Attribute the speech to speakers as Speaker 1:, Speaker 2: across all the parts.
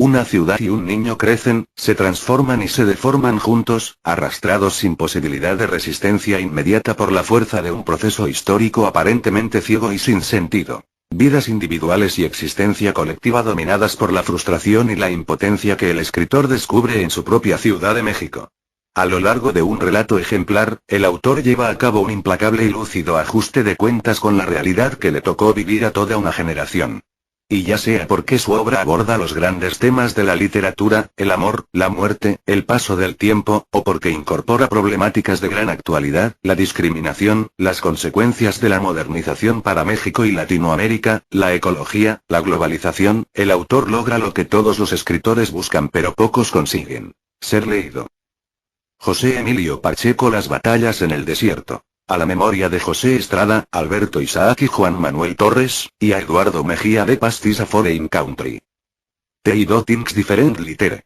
Speaker 1: Una ciudad y un niño crecen, se transforman y se deforman juntos, arrastrados sin posibilidad de resistencia inmediata por la fuerza de un proceso histórico aparentemente ciego y sin sentido. Vidas individuales y existencia colectiva dominadas por la frustración y la impotencia que el escritor descubre en su propia Ciudad de México. A lo largo de un relato ejemplar, el autor lleva a cabo un implacable y lúcido ajuste de cuentas con la realidad que le tocó vivir a toda una generación. Y ya sea porque su obra aborda los grandes temas de la literatura, el amor, la muerte, el paso del tiempo, o porque incorpora problemáticas de gran actualidad, la discriminación, las consecuencias de la modernización para México y Latinoamérica, la ecología, la globalización, el autor logra lo que todos los escritores buscan pero pocos consiguen: ser leído. José Emilio Pacheco, Las batallas en el desierto. A la memoria de José Estrada, Alberto Isaac y Juan Manuel Torres, y a Eduardo Mejía de Pastisa Foreign Country. T.I. Things Different Litere.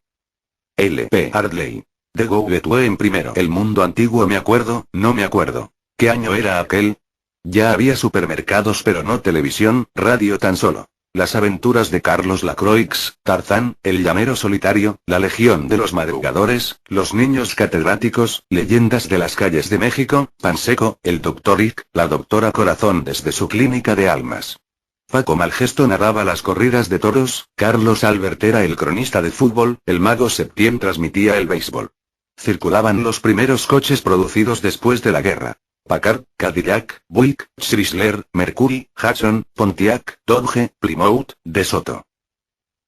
Speaker 1: L.P. Hardley. The Go Between en primero. El mundo antiguo. Me acuerdo, no me acuerdo. ¿Qué año era aquel? Ya había supermercados pero no televisión, radio tan solo. Las aventuras de Carlos Lacroix, Tarzán, el llanero solitario, la legión de los madrugadores, los niños catedráticos, leyendas de las calles de México, Panseco, el Dr. Ick, la doctora Corazón desde su clínica de almas. Paco Malgesto narraba las corridas de toros, Carlos Albert era el cronista de fútbol, el mago Septién transmitía el béisbol. Circulaban los primeros coches producidos después de la guerra. Packard, Cadillac, Buick, Chrysler, Mercury, Hudson, Pontiac, Dodge, Plymouth, De Soto.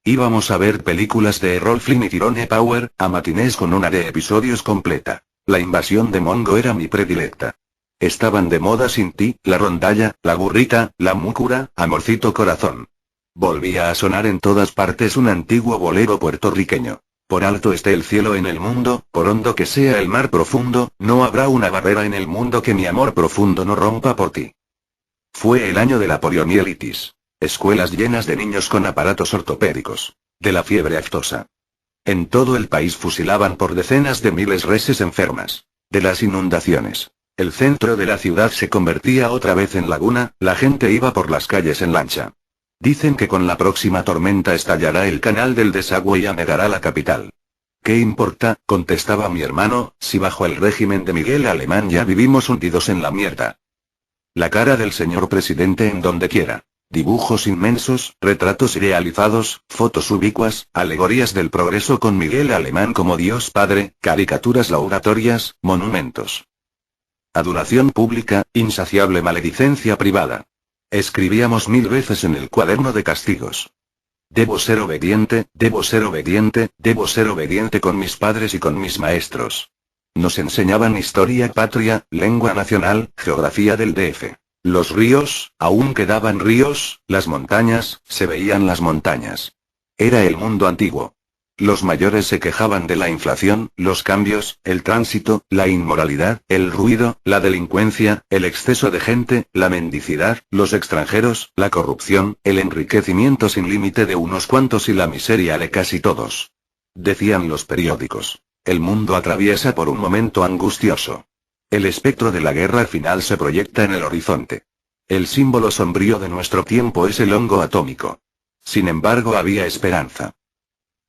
Speaker 1: Íbamos a ver películas de Errol Flynn y Tyrone Power, a matinés con una de episodios completa. La invasión de Mongo era mi predilecta. Estaban de moda Sin ti, La rondalla, La burrita, La múcura, Amorcito corazón. Volvía a sonar en todas partes un antiguo bolero puertorriqueño. Por alto esté el cielo en el mundo, por hondo que sea el mar profundo, no habrá una barrera en el mundo que mi amor profundo no rompa por ti. Fue el año de la poliomielitis. Escuelas llenas de niños con aparatos ortopédicos. De la fiebre aftosa. En todo el país fusilaban por decenas de miles reses enfermas. De las inundaciones. El centro de la ciudad se convertía otra vez en laguna, la gente iba por las calles en lancha. Dicen que con la próxima tormenta estallará el canal del desagüe y anegará la capital. ¿Qué importa?, contestaba mi hermano, si bajo el régimen de Miguel Alemán ya vivimos hundidos en la mierda. La cara del señor presidente en donde quiera. Dibujos inmensos, retratos idealizados, fotos ubicuas, alegorías del progreso con Miguel Alemán como Dios Padre, caricaturas lauratorias, monumentos. Adulación pública, insaciable maledicencia privada. Escribíamos 1000 veces en el cuaderno de castigos. Debo ser obediente, debo ser obediente, debo ser obediente con mis padres y con mis maestros. Nos enseñaban historia patria, lengua nacional, geografía del DF. Los ríos, aún quedaban ríos, las montañas, se veían las montañas. Era el mundo antiguo. Los mayores se quejaban de la inflación, los cambios, el tránsito, la inmoralidad, el ruido, la delincuencia, el exceso de gente, la mendicidad, los extranjeros, la corrupción, el enriquecimiento sin límite de unos cuantos y la miseria de casi todos. Decían los periódicos. El mundo atraviesa por un momento angustioso. El espectro de la guerra final se proyecta en el horizonte. El símbolo sombrío de nuestro tiempo es el hongo atómico. Sin embargo, había esperanza.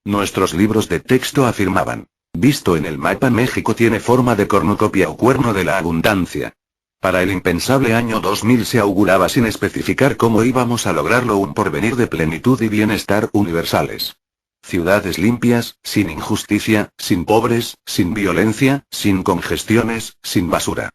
Speaker 1: Nuestros libros de texto afirmaban: visto en el mapa, México tiene forma de cornucopia o cuerno de la abundancia. Para el impensable año 2000 se auguraba sin especificar cómo íbamos a lograrlo un porvenir de plenitud y bienestar universales. Ciudades limpias, sin injusticia, sin pobres, sin violencia, sin congestiones, sin basura.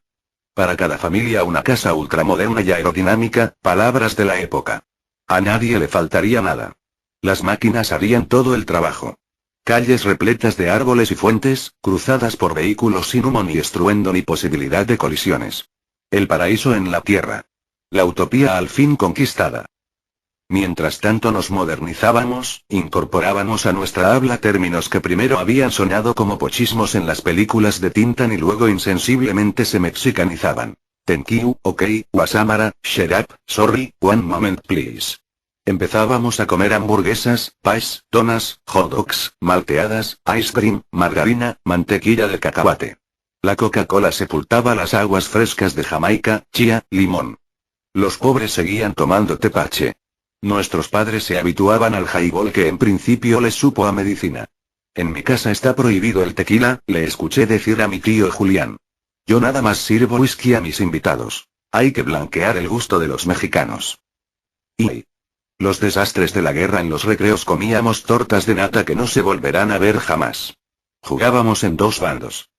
Speaker 1: Para cada familia una casa ultramoderna y aerodinámica, palabras de la época. A nadie le faltaría nada. Las máquinas harían todo el trabajo. Calles repletas de árboles y fuentes, cruzadas por vehículos sin humo ni estruendo ni posibilidad de colisiones. El paraíso en la tierra. La utopía al fin conquistada. Mientras tanto nos modernizábamos, incorporábamos a nuestra habla términos que primero habían sonado como pochismos en las películas de Tintan y luego insensiblemente se mexicanizaban. Thank you, ok, wasamara, shut up, sorry, one moment please. Empezábamos a comer hamburguesas, pies, donas, hot dogs, malteadas, ice cream, margarina, mantequilla de cacahuate. La Coca-Cola sepultaba las aguas frescas de Jamaica, chía, limón. Los pobres seguían tomando tepache. Nuestros padres se habituaban al highball que en principio les supo a medicina. En mi casa está prohibido el tequila, le escuché decir a mi tío Julián. Yo nada más sirvo whisky a mis invitados. Hay que blanquear el gusto de los mexicanos. Y los desastres de la guerra. En los recreos comíamos tortas de nata que no se volverán a ver jamás. Jugábamos en dos bandos.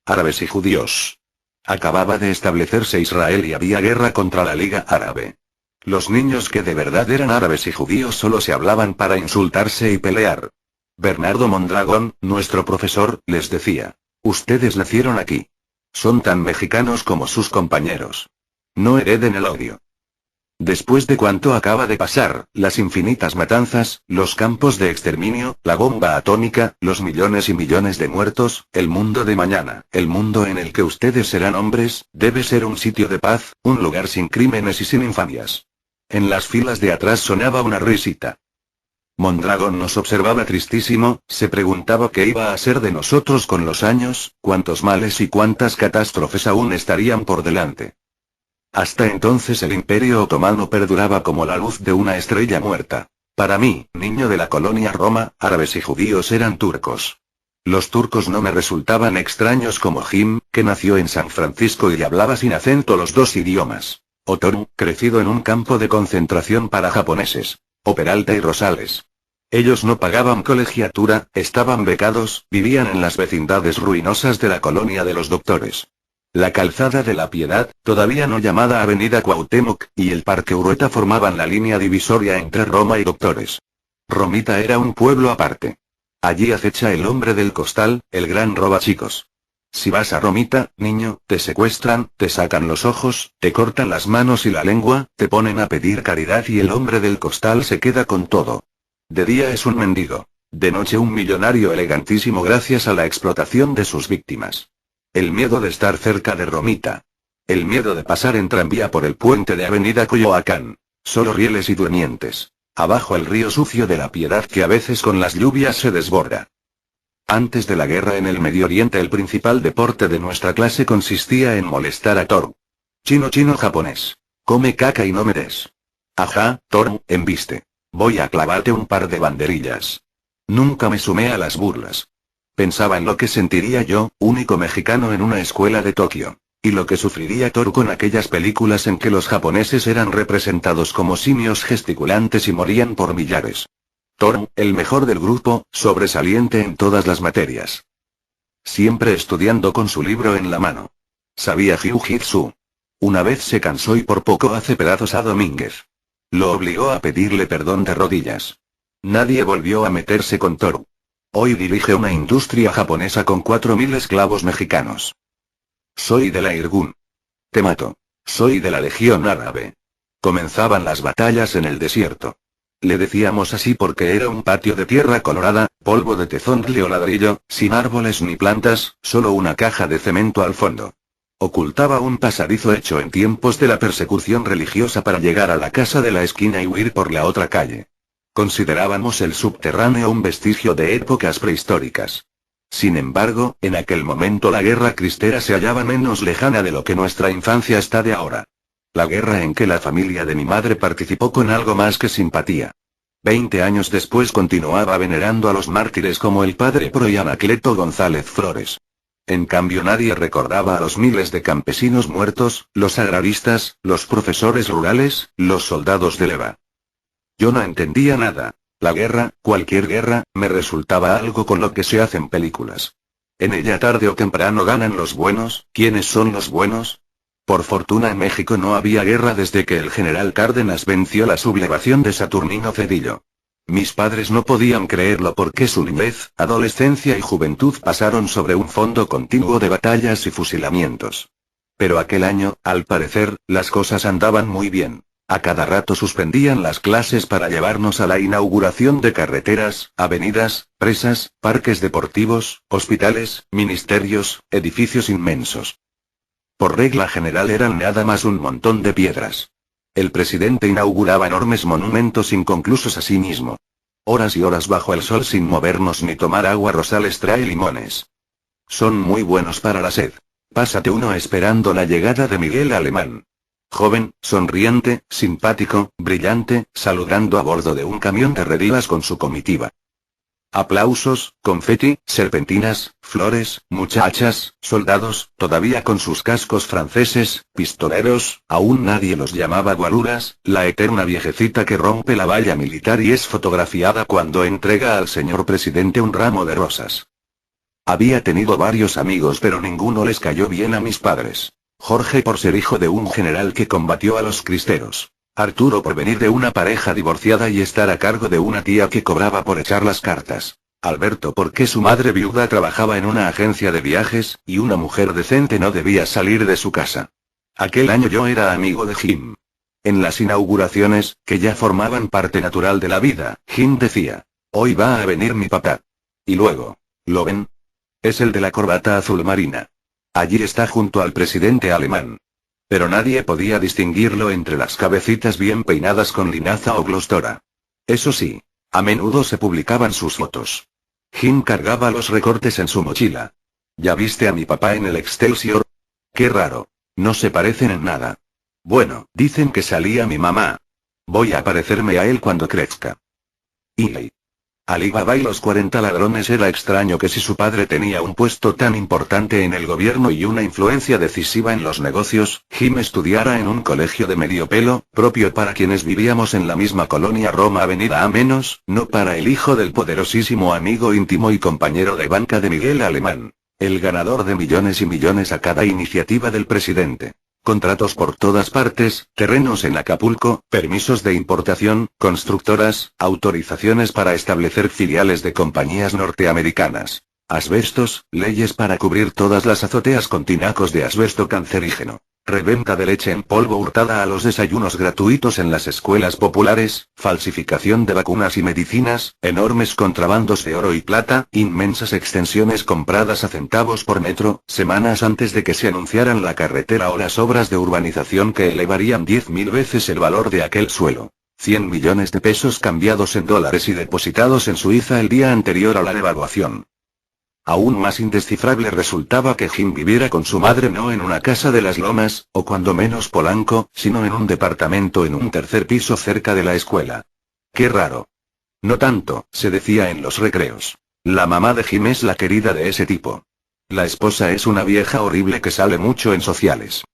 Speaker 1: Árabes y judíos. Acababa de establecerse Israel y había guerra contra la Liga Árabe. Los niños que de verdad eran árabes y judíos solo se hablaban para insultarse y pelear. Bernardo Mondragón, nuestro profesor, les decía: ustedes nacieron aquí. Son tan mexicanos como sus compañeros. No hereden el odio. Después de cuanto acaba de pasar, las infinitas matanzas, los campos de exterminio, la bomba atómica, los millones y millones de muertos, el mundo de mañana, el mundo en el que ustedes serán hombres, debe ser un sitio de paz, un lugar sin crímenes y sin infamias. En las filas de atrás sonaba una risita. Mondragón nos observaba tristísimo, se preguntaba qué iba a ser de nosotros con los años, cuántos males y cuántas catástrofes aún estarían por delante. Hasta entonces el Imperio Otomano perduraba como la luz de una estrella muerta. Para mí, niño de la colonia Roma, árabes y judíos eran turcos. Los turcos no me resultaban extraños como Jim, que nació en San Francisco y hablaba sin acento los dos idiomas. O Toru, crecido en un campo de concentración para japoneses. O Peralta y Rosales. Ellos no pagaban colegiatura, estaban becados, vivían en las vecindades ruinosas de la colonia de los doctores. La calzada de la Piedad, todavía no llamada Avenida Cuauhtémoc, y el Parque Urueta formaban la línea divisoria entre Roma y Doctores. Romita era un pueblo aparte. Allí acecha el hombre del costal, el gran robachicos. Si vas a Romita, niño, te secuestran, te sacan los ojos, te cortan las manos y la lengua, te ponen a pedir caridad y el hombre del costal se queda con todo. De día es un mendigo. De noche un millonario elegantísimo gracias a la explotación de sus víctimas. El miedo de estar cerca de Romita. El miedo de pasar en tranvía por el puente de Avenida Coyoacán. Solo rieles y durmientes. Abajo el río sucio de la Piedad que a veces con las lluvias se desborda. Antes de la guerra en el Medio Oriente el principal deporte de nuestra clase consistía en molestar a Toru. Chino japonés. Come caca y no me des. Ajá, Toru, embiste. Voy a clavarte un par de banderillas. Nunca me sumé a las burlas. Pensaba en lo que sentiría yo, único mexicano en una escuela de Tokio. Y lo que sufriría Toru con aquellas películas en que los japoneses eran representados como simios gesticulantes y morían por millares. Toru, el mejor del grupo, sobresaliente en todas las materias. Siempre estudiando con su libro en la mano. Sabía jiu-jitsu. Una vez se cansó y por poco hace pedazos a Domínguez. Lo obligó a pedirle perdón de rodillas. Nadie volvió a meterse con Toru. Hoy dirige una industria japonesa con 4.000 esclavos mexicanos. Soy de la Irgun. Te mato. Soy de la Legión Árabe. Comenzaban las batallas en el desierto. Le decíamos así porque era un patio de tierra colorada, polvo de tezontle o ladrillo, sin árboles ni plantas, solo una caja de cemento al fondo. Ocultaba un pasadizo hecho en tiempos de la persecución religiosa para llegar a la casa de la esquina y huir por la otra calle. Considerábamos el subterráneo un vestigio de épocas prehistóricas. Sin embargo, en aquel momento la guerra cristera se hallaba menos lejana de lo que nuestra infancia está de ahora. La guerra en que la familia de mi madre participó con algo más que simpatía. 20 años después continuaba venerando a los mártires como el padre Pro y Anacleto González Flores. En cambio nadie recordaba a los miles de campesinos muertos, los agraristas, los profesores rurales, los soldados de leva. Yo no entendía nada. La guerra, cualquier guerra, me resultaba algo con lo que se hacen películas. En ella tarde o temprano ganan los buenos. ¿Quiénes son los buenos? Por fortuna en México no había guerra desde que el general Cárdenas venció la sublevación de Saturnino Cedillo. Mis padres no podían creerlo porque su niñez, adolescencia y juventud pasaron sobre un fondo continuo de batallas y fusilamientos. Pero aquel año, al parecer, las cosas andaban muy bien. A cada rato suspendían las clases para llevarnos a la inauguración de carreteras, avenidas, presas, parques deportivos, hospitales, ministerios, edificios inmensos. Por regla general eran nada más un montón de piedras. El presidente inauguraba enormes monumentos inconclusos a sí mismo. Horas y horas bajo el sol sin movernos ni tomar agua. Rosales trae limones. Son muy buenos para la sed. Pásate uno esperando la llegada de Miguel Alemán. Joven, sonriente, simpático, brillante, saludando a bordo de un camión de redilas con su comitiva. Aplausos, confeti, serpentinas, flores, muchachas, soldados, todavía con sus cascos franceses, pistoleros, aún nadie los llamaba guaruras, la eterna viejecita que rompe la valla militar y es fotografiada cuando entrega al señor presidente un ramo de rosas. Había tenido varios amigos pero ninguno les cayó bien a mis padres. Jorge por ser hijo de un general que combatió a los cristeros. Arturo por venir de una pareja divorciada y estar a cargo de una tía que cobraba por echar las cartas. Alberto porque su madre viuda trabajaba en una agencia de viajes, y una mujer decente no debía salir de su casa. Aquel año yo era amigo de Jim. En las inauguraciones, que ya formaban parte natural de la vida, Jim decía: hoy va a venir mi papá. Y luego, ¿lo ven? Es el de la corbata azul marina. Allí está junto al presidente alemán. Pero nadie podía distinguirlo entre las cabecitas bien peinadas con linaza o glostora. Eso sí, a menudo se publicaban sus fotos. Jim cargaba los recortes en su mochila. ¿Ya viste a mi papá en el Excelsior? Qué raro. No se parecen en nada. Bueno, dicen que salía mi mamá. Voy a parecerme a él cuando crezca. Y Ali Baba y los 40 ladrones. Era extraño que si su padre tenía un puesto tan importante en el gobierno y una influencia decisiva en los negocios, Jim estudiara en un colegio de medio pelo, propio para quienes vivíamos en la misma colonia Roma Avenida A-, no para el hijo del poderosísimo amigo íntimo y compañero de banca de Miguel Alemán, el ganador de millones y millones a cada iniciativa del presidente. Contratos por todas partes, terrenos en Acapulco, permisos de importación, constructoras, autorizaciones para establecer filiales de compañías norteamericanas. Asbestos, leyes para cubrir todas las azoteas con tinacos de asbesto cancerígeno. Reventa de leche en polvo hurtada a los desayunos gratuitos en las escuelas populares, falsificación de vacunas y medicinas, enormes contrabandos de oro y plata, inmensas extensiones compradas a centavos por metro, semanas antes de que se anunciaran la carretera o las obras de urbanización que elevarían 10.000 veces el valor de aquel suelo. 100 millones de pesos cambiados en dólares y depositados en Suiza el día anterior a la devaluación. Aún más indescifrable resultaba que Jim viviera con su madre no en una casa de las Lomas, o cuando menos Polanco, sino en un departamento en un tercer piso cerca de la escuela. Qué raro. No tanto, se decía en los recreos. La mamá de Jim es la querida de ese tipo. La esposa es una vieja horrible que sale mucho en sociales.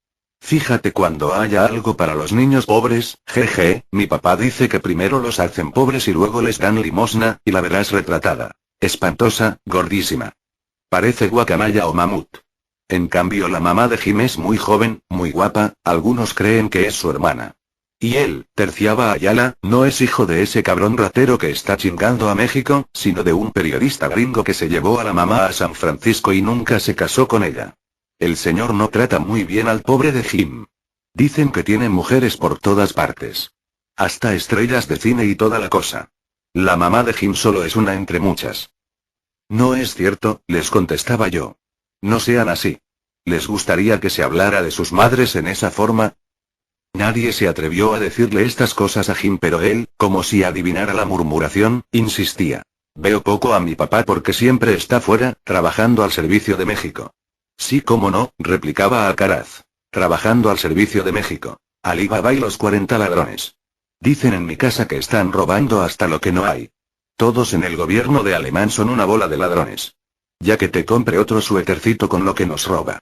Speaker 1: Fíjate cuando haya algo para los niños pobres, jeje, mi papá dice que primero los hacen pobres y luego les dan limosna, y la verás retratada. Espantosa, gordísima. Parece guacamaya o mamut. En cambio la mamá de Jim es muy joven, muy guapa, algunos creen que es su hermana. Y él, Terciaba Ayala, no es hijo de ese cabrón ratero que está chingando a México, sino de un periodista gringo que se llevó a la mamá a San Francisco y nunca se casó con ella. El señor no trata muy bien al pobre de Jim. Dicen que tiene mujeres por todas partes. Hasta estrellas de cine y toda la cosa. La mamá de Jim solo es una entre muchas. No es cierto, les contestaba yo. No sean así. ¿Les gustaría que se hablara de sus madres en esa forma? Nadie se atrevió a decirle estas cosas a Jim, pero él, como si adivinara la murmuración, insistía. Veo poco a mi papá porque siempre está fuera, trabajando al servicio de México. Sí, cómo no, replicaba Alcaraz. Trabajando al servicio de México. Ali Baba y los 40 ladrones. Dicen en mi casa que están robando hasta lo que no hay. Todos en el gobierno de Alemán son una bola de ladrones. Ya que te compre otro suétercito con lo que nos roba.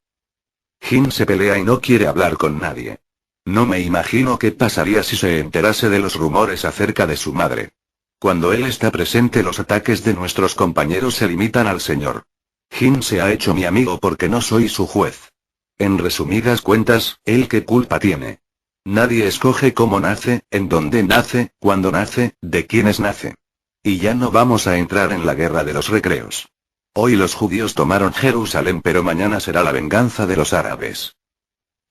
Speaker 1: Jim se pelea y no quiere hablar con nadie. No me imagino qué pasaría si se enterase de los rumores acerca de su madre. Cuando él está presente, los ataques de nuestros compañeros se limitan al señor. Jim se ha hecho mi amigo porque no soy su juez. En resumidas cuentas, ¿él qué culpa tiene? Nadie escoge cómo nace, en dónde nace, cuándo nace, de quiénes nace. Y ya no vamos a entrar en la guerra de los recreos. Hoy los judíos tomaron Jerusalén, pero mañana será la venganza de los árabes.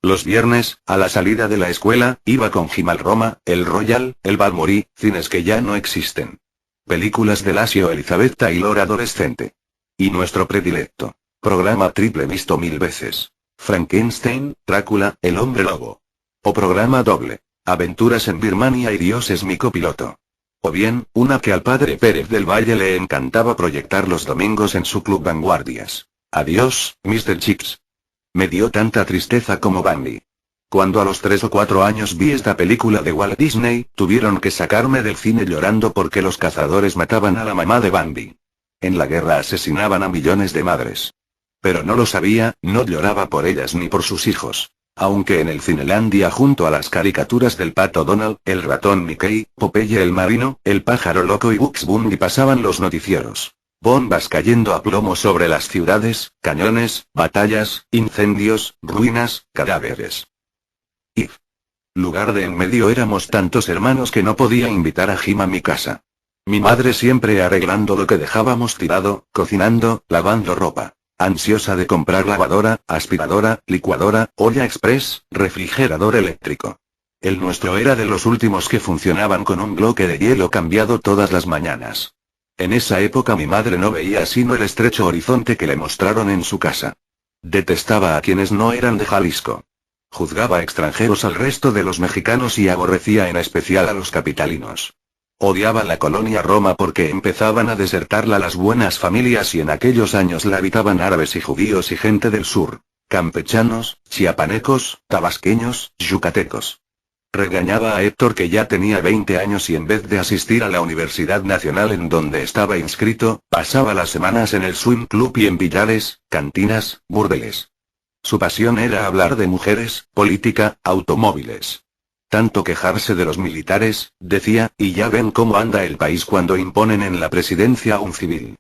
Speaker 1: Los viernes, a la salida de la escuela, iba con Jim al Roma, el Royal, el Balmorí, cines que ya no existen. Películas de Lassie o Elizabeth Taylor adolescente. Y nuestro predilecto. Programa triple visto 1000 veces. Frankenstein, Drácula, el hombre lobo. O programa doble. Aventuras en Birmania y Dios es mi copiloto. O bien, una que al padre Pérez del Valle le encantaba proyectar los domingos en su club Vanguardias. Adiós, Mr. Chips. Me dio tanta tristeza como Bambi. Cuando a los 3 o 4 años vi esta película de Walt Disney, tuvieron que sacarme del cine llorando porque los cazadores mataban a la mamá de Bambi. En la guerra asesinaban a millones de madres. Pero no lo sabía, no lloraba por ellas ni por sus hijos. Aunque en el Cinelandia junto a las caricaturas del pato Donald, el ratón Mickey, Popeye el marino, el pájaro loco y Bugs Bunny pasaban los noticieros. Bombas cayendo a plomo sobre las ciudades, cañones, batallas, incendios, ruinas, cadáveres. Y lugar de en medio éramos tantos hermanos que no podía invitar a Jim a mi casa. Mi madre siempre arreglando lo que dejábamos tirado, cocinando, lavando ropa. Ansiosa de comprar lavadora, aspiradora, licuadora, olla express, refrigerador eléctrico. El nuestro era de los últimos que funcionaban con un bloque de hielo cambiado todas las mañanas. En esa época mi madre no veía sino el estrecho horizonte que le mostraron en su casa. Detestaba a quienes no eran de Jalisco. Juzgaba extranjeros al resto de los mexicanos y aborrecía en especial a los capitalinos. Odiaba la colonia Roma porque empezaban a desertarla las buenas familias y en aquellos años la habitaban árabes y judíos y gente del sur, campechanos, chiapanecos, tabasqueños, yucatecos. Regañaba a Héctor que ya tenía 20 años y en vez de asistir a la Universidad Nacional en donde estaba inscrito, pasaba las semanas en el swing club y en billares, cantinas, burdeles. Su pasión era hablar de mujeres, política, automóviles. Tanto quejarse de los militares, decía, y ya ven cómo anda el país cuando imponen en la presidencia a un civil.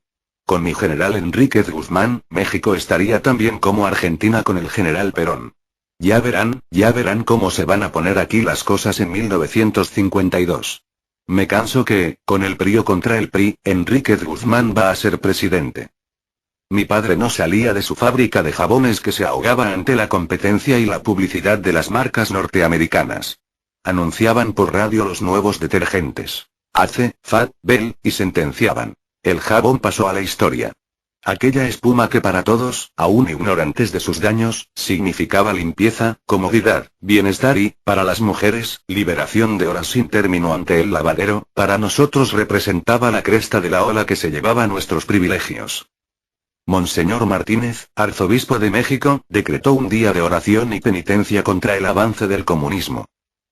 Speaker 1: Con mi general Enríquez Guzmán, México estaría tan bien como Argentina con el general Perón. Ya verán cómo se van a poner aquí las cosas en 1952. Me canso que, con el PRI o contra el PRI, Enríquez Guzmán va a ser presidente. Mi padre no salía de su fábrica de jabones que se ahogaba ante la competencia y la publicidad de las marcas norteamericanas. Anunciaban por radio los nuevos detergentes. Ace, Fat, Bell, y sentenciaban. El jabón pasó a la historia. Aquella espuma que para todos, aún ignorantes de sus daños, significaba limpieza, comodidad, bienestar y, para las mujeres, liberación de horas sin término ante el lavadero, para nosotros representaba la cresta de la ola que se llevaba nuestros privilegios. Monseñor Martínez, arzobispo de México, decretó un día de oración y penitencia contra el avance del comunismo.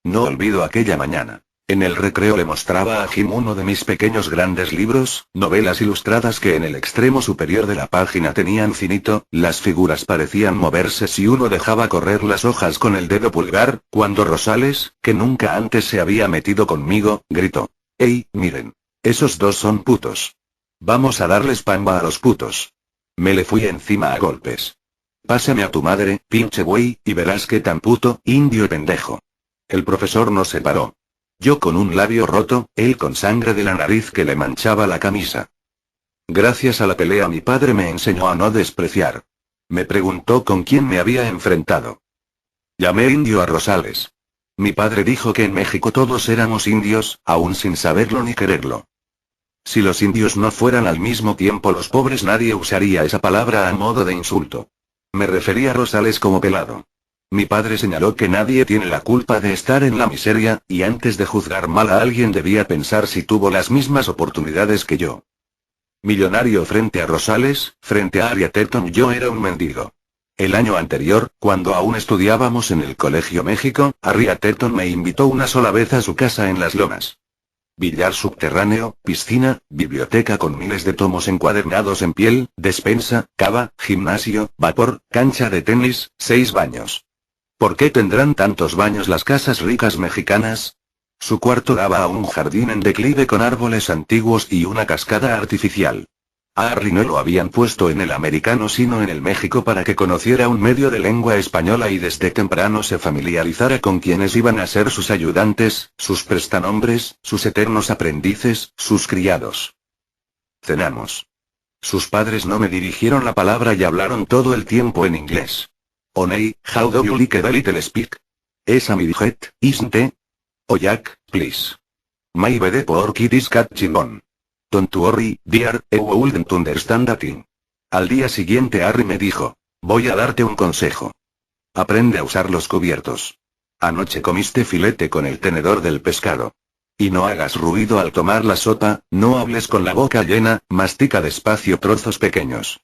Speaker 1: No olvido aquella mañana. En el recreo le mostraba a Jim uno de mis pequeños grandes libros, novelas ilustradas que en el extremo superior de la página tenían finito, las figuras parecían moverse si uno dejaba correr las hojas con el dedo pulgar, cuando Rosales, que nunca antes se había metido conmigo, gritó. ¡Ey, miren! Esos dos son putos. Vamos a darles pamba a los putos. Me le fui encima a golpes. Pásame a tu madre, pinche güey, y verás qué tan puto, indio pendejo. El profesor nos separó. Yo con un labio roto, él con sangre de la nariz que le manchaba la camisa. Gracias a la pelea mi padre me enseñó a no despreciar. Me preguntó con quién me había enfrentado. Llamé indio a Rosales. Mi padre dijo que en México todos éramos indios, aún sin saberlo ni quererlo. Si los indios no fueran al mismo tiempo los pobres nadie usaría esa palabra a modo de insulto. Me refería a Rosales como pelado. Mi padre señaló que nadie tiene la culpa de estar en la miseria, y antes de juzgar mal a alguien debía pensar si tuvo las mismas oportunidades que yo. Millonario frente a Rosales, frente a Harriet Eaton yo era un mendigo. El año anterior, cuando aún estudiábamos en el Colegio México, Harriet Eaton me invitó una sola vez a su casa en Las Lomas. Billar subterráneo, piscina, biblioteca con miles de tomos encuadernados en piel, despensa, cava, gimnasio, vapor, cancha de tenis, 6 baños. ¿Por qué tendrán tantos baños las casas ricas mexicanas? Su cuarto daba a un jardín en declive con árboles antiguos y una cascada artificial. A Harry no lo habían puesto en el americano sino en el México para que conociera un medio de lengua española y desde temprano se familiarizara con quienes iban a ser sus ayudantes, sus prestanombres, sus eternos aprendices, sus criados. Cenamos. Sus padres no me dirigieron la palabra y hablaron todo el tiempo en inglés. Oney, how do you like a little speak? Esa mi dijet, isn't it? Oh Jack, please. My bed pork it is catching on. Don't worry, dear, you wouldn't understand a thing. Al día siguiente Harry me dijo, voy a darte un consejo. Aprende a usar los cubiertos. Anoche comiste filete con el tenedor del pescado. Y no hagas ruido al tomar la sopa, no hables con la boca llena, mastica despacio trozos pequeños.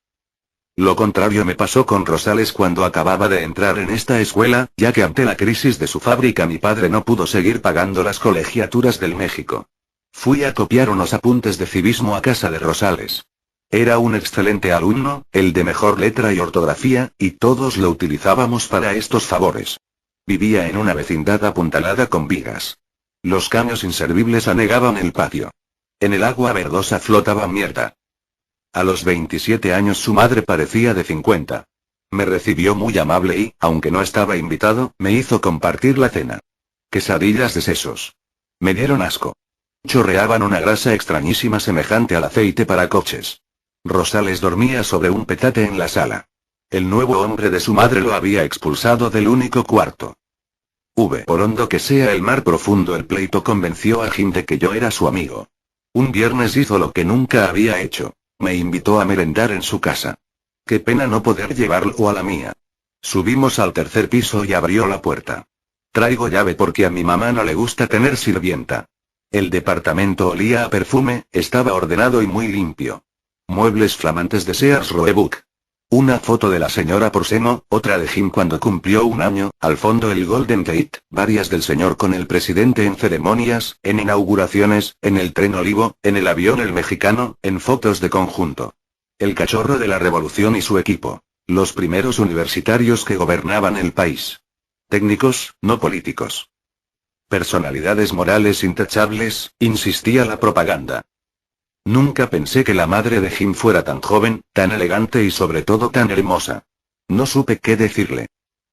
Speaker 1: Lo contrario me pasó con Rosales cuando acababa de entrar en esta escuela, ya que ante la crisis de su fábrica mi padre no pudo seguir pagando las colegiaturas del México. Fui a copiar unos apuntes de civismo a casa de Rosales. Era un excelente alumno, el de mejor letra y ortografía, y todos lo utilizábamos para estos favores. Vivía en una vecindad apuntalada con vigas. Los caños inservibles anegaban el patio. En el agua verdosa flotaba mierda. A los 27 años su madre parecía de 50. Me recibió muy amable y, aunque no estaba invitado, me hizo compartir la cena. Quesadillas de sesos. Me dieron asco. Chorreaban una grasa extrañísima semejante al aceite para coches. Rosales dormía sobre un petate en la sala. El nuevo hombre de su madre lo había expulsado del único cuarto. Por hondo que sea el mar profundo, el pleito convenció a Jim de que yo era su amigo. Un viernes hizo lo que nunca había hecho. Me invitó a merendar en su casa. Qué pena no poder llevarlo a la mía. Subimos al tercer piso y abrió la puerta. Traigo llave porque a mi mamá no le gusta tener sirvienta. El departamento olía a perfume, estaba ordenado y muy limpio. Muebles flamantes de Sears Roebuck. Una foto de la señora Porceno, otra de Jim cuando cumplió 1 año, al fondo el Golden Gate, varias del señor con el presidente en ceremonias, en inauguraciones, en el tren Olivo, en el avión el mexicano, en fotos de conjunto. El cachorro de la revolución y su equipo. Los primeros universitarios que gobernaban el país. Técnicos, no políticos. Personalidades morales intachables, insistía la propaganda. Nunca pensé que la madre de Jim fuera tan joven, tan elegante y sobre todo tan hermosa. No supe qué decirle.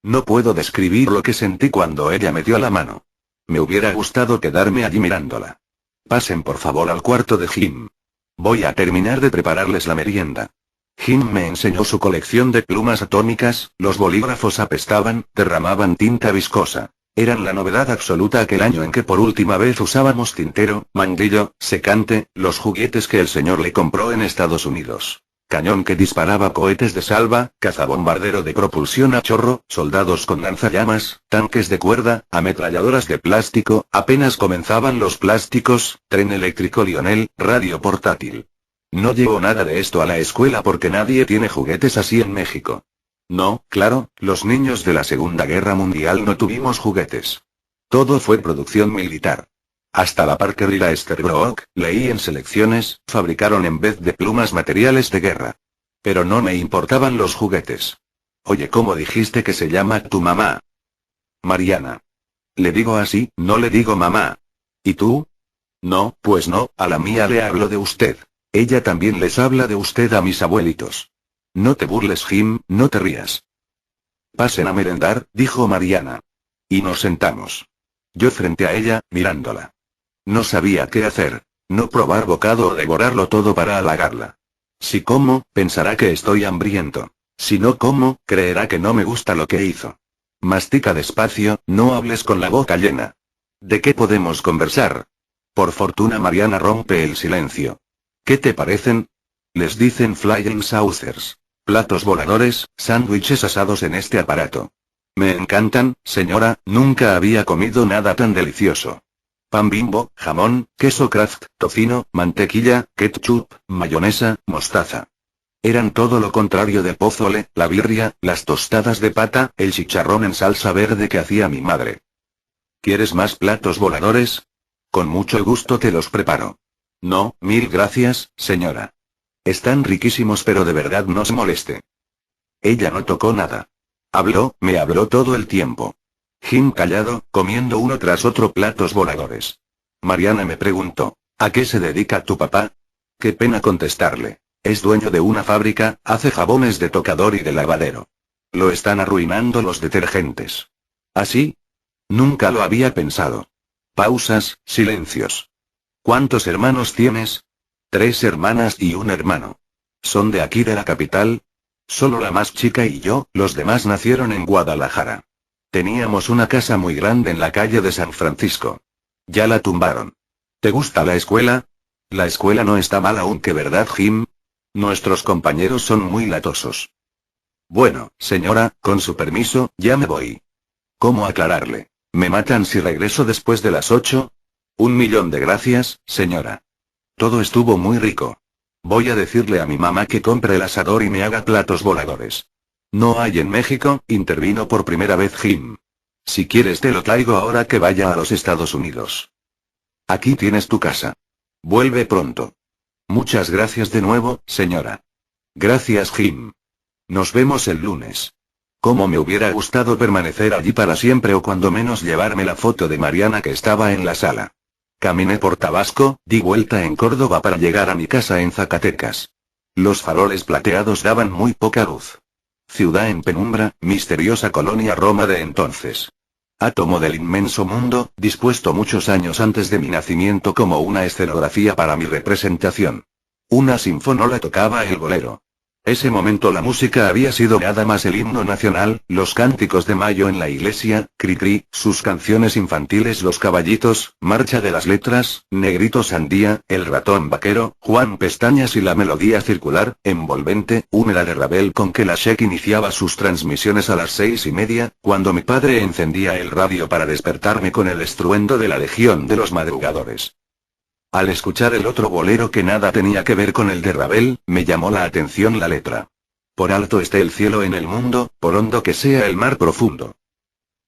Speaker 1: No puedo describir lo que sentí cuando ella me dio la mano. Me hubiera gustado quedarme allí mirándola. Pasen por favor al cuarto de Jim. Voy a terminar de prepararles la merienda. Jim me enseñó su colección de plumas atómicas, los bolígrafos apestaban, derramaban tinta viscosa. Eran la novedad absoluta aquel año en que por última vez usábamos tintero, manguillo, secante, los juguetes que el señor le compró en Estados Unidos. Cañón que disparaba cohetes de salva, cazabombardero de propulsión a chorro, soldados con lanzallamas, tanques de cuerda, ametralladoras de plástico, apenas comenzaban los plásticos, tren eléctrico Lionel, radio portátil. No llevo nada de esto a la escuela porque nadie tiene juguetes así en México. No, claro, los niños de la Segunda Guerra Mundial no tuvimos juguetes. Todo fue producción militar. Hasta la Parker y la Esterbrook, leí en selecciones, fabricaron en vez de plumas materiales de guerra. Pero no me importaban los juguetes. Oye, ¿cómo dijiste que se llama tu mamá? Mariana. Le digo así, no le digo mamá. ¿Y tú? No, pues no, a la mía le hablo de usted. Ella también les habla de usted a mis abuelitos. No te burles, Jim, no te rías. Pasen a merendar, dijo Mariana. Y nos sentamos. Yo frente a ella, mirándola. No sabía qué hacer. No probar bocado o devorarlo todo para halagarla. Si como, pensará que estoy hambriento. Si no como, creerá que no me gusta lo que hizo. Mastica despacio, no hables con la boca llena. ¿De qué podemos conversar? Por fortuna Mariana rompe el silencio. ¿Qué te parecen? Les dicen flying saucers. Platos voladores, sándwiches asados en este aparato. Me encantan, señora, nunca había comido nada tan delicioso. Pan Bimbo, jamón, queso Kraft, tocino, mantequilla, ketchup, mayonesa, mostaza. Eran todo lo contrario de pozole, la birria, las tostadas de pata, el chicharrón en salsa verde que hacía mi madre. ¿Quieres más platos voladores? Con mucho gusto te los preparo. No, mil gracias, señora. Están riquísimos, pero de verdad no se moleste. Ella no tocó nada. Me habló todo el tiempo. Jim callado, comiendo uno tras otro platos voladores. Mariana me preguntó, ¿a qué se dedica tu papá? Qué pena contestarle. Es dueño de una fábrica, hace jabones de tocador y de lavadero. Lo están arruinando los detergentes. ¿Así? Nunca lo había pensado. Pausas, silencios. ¿Cuántos hermanos tienes? 3 hermanas y un hermano. ¿Son de aquí de la capital? Solo la más chica y yo, los demás nacieron en Guadalajara. Teníamos una casa muy grande en la calle de San Francisco. Ya la tumbaron. ¿Te gusta la escuela? La escuela no está mal aunque, ¿verdad, Jim? Nuestros compañeros son muy latosos. Bueno, señora, con su permiso, ya me voy. ¿Cómo aclararle? ¿Me matan si regreso después de las 8? 1.000.000 de gracias, señora. Todo estuvo muy rico. Voy a decirle a mi mamá que compre el asador y me haga platos voladores. No hay en México, intervino por primera vez Jim. Si quieres te lo traigo ahora que vaya a los Estados Unidos. Aquí tienes tu casa. Vuelve pronto. Muchas gracias de nuevo, señora. Gracias, Jim. Nos vemos el lunes. Cómo me hubiera gustado permanecer allí para siempre o cuando menos llevarme la foto de Mariana que estaba en la sala. Caminé por Tabasco, di vuelta en Córdoba para llegar a mi casa en Zacatecas. Los faroles plateados daban muy poca luz. Ciudad en penumbra, misteriosa colonia Roma de entonces. Átomo del inmenso mundo, dispuesto muchos años antes de mi nacimiento como una escenografía para mi representación. Una sinfonola tocaba el bolero. Ese momento la música había sido nada más el himno nacional, los cánticos de mayo en la iglesia, Cricri, sus canciones infantiles Los Caballitos, Marcha de las Letras, Negrito Sandía, El Ratón Vaquero, Juan Pestañas y la melodía circular, envolvente, húmeda de Ravel con que la SEC iniciaba sus transmisiones a las 6:30, cuando mi padre encendía el radio para despertarme con el estruendo de la Legión de los Madrugadores. Al escuchar el otro bolero que nada tenía que ver con el de Ravel, me llamó la atención la letra. Por alto esté el cielo en el mundo, por hondo que sea el mar profundo.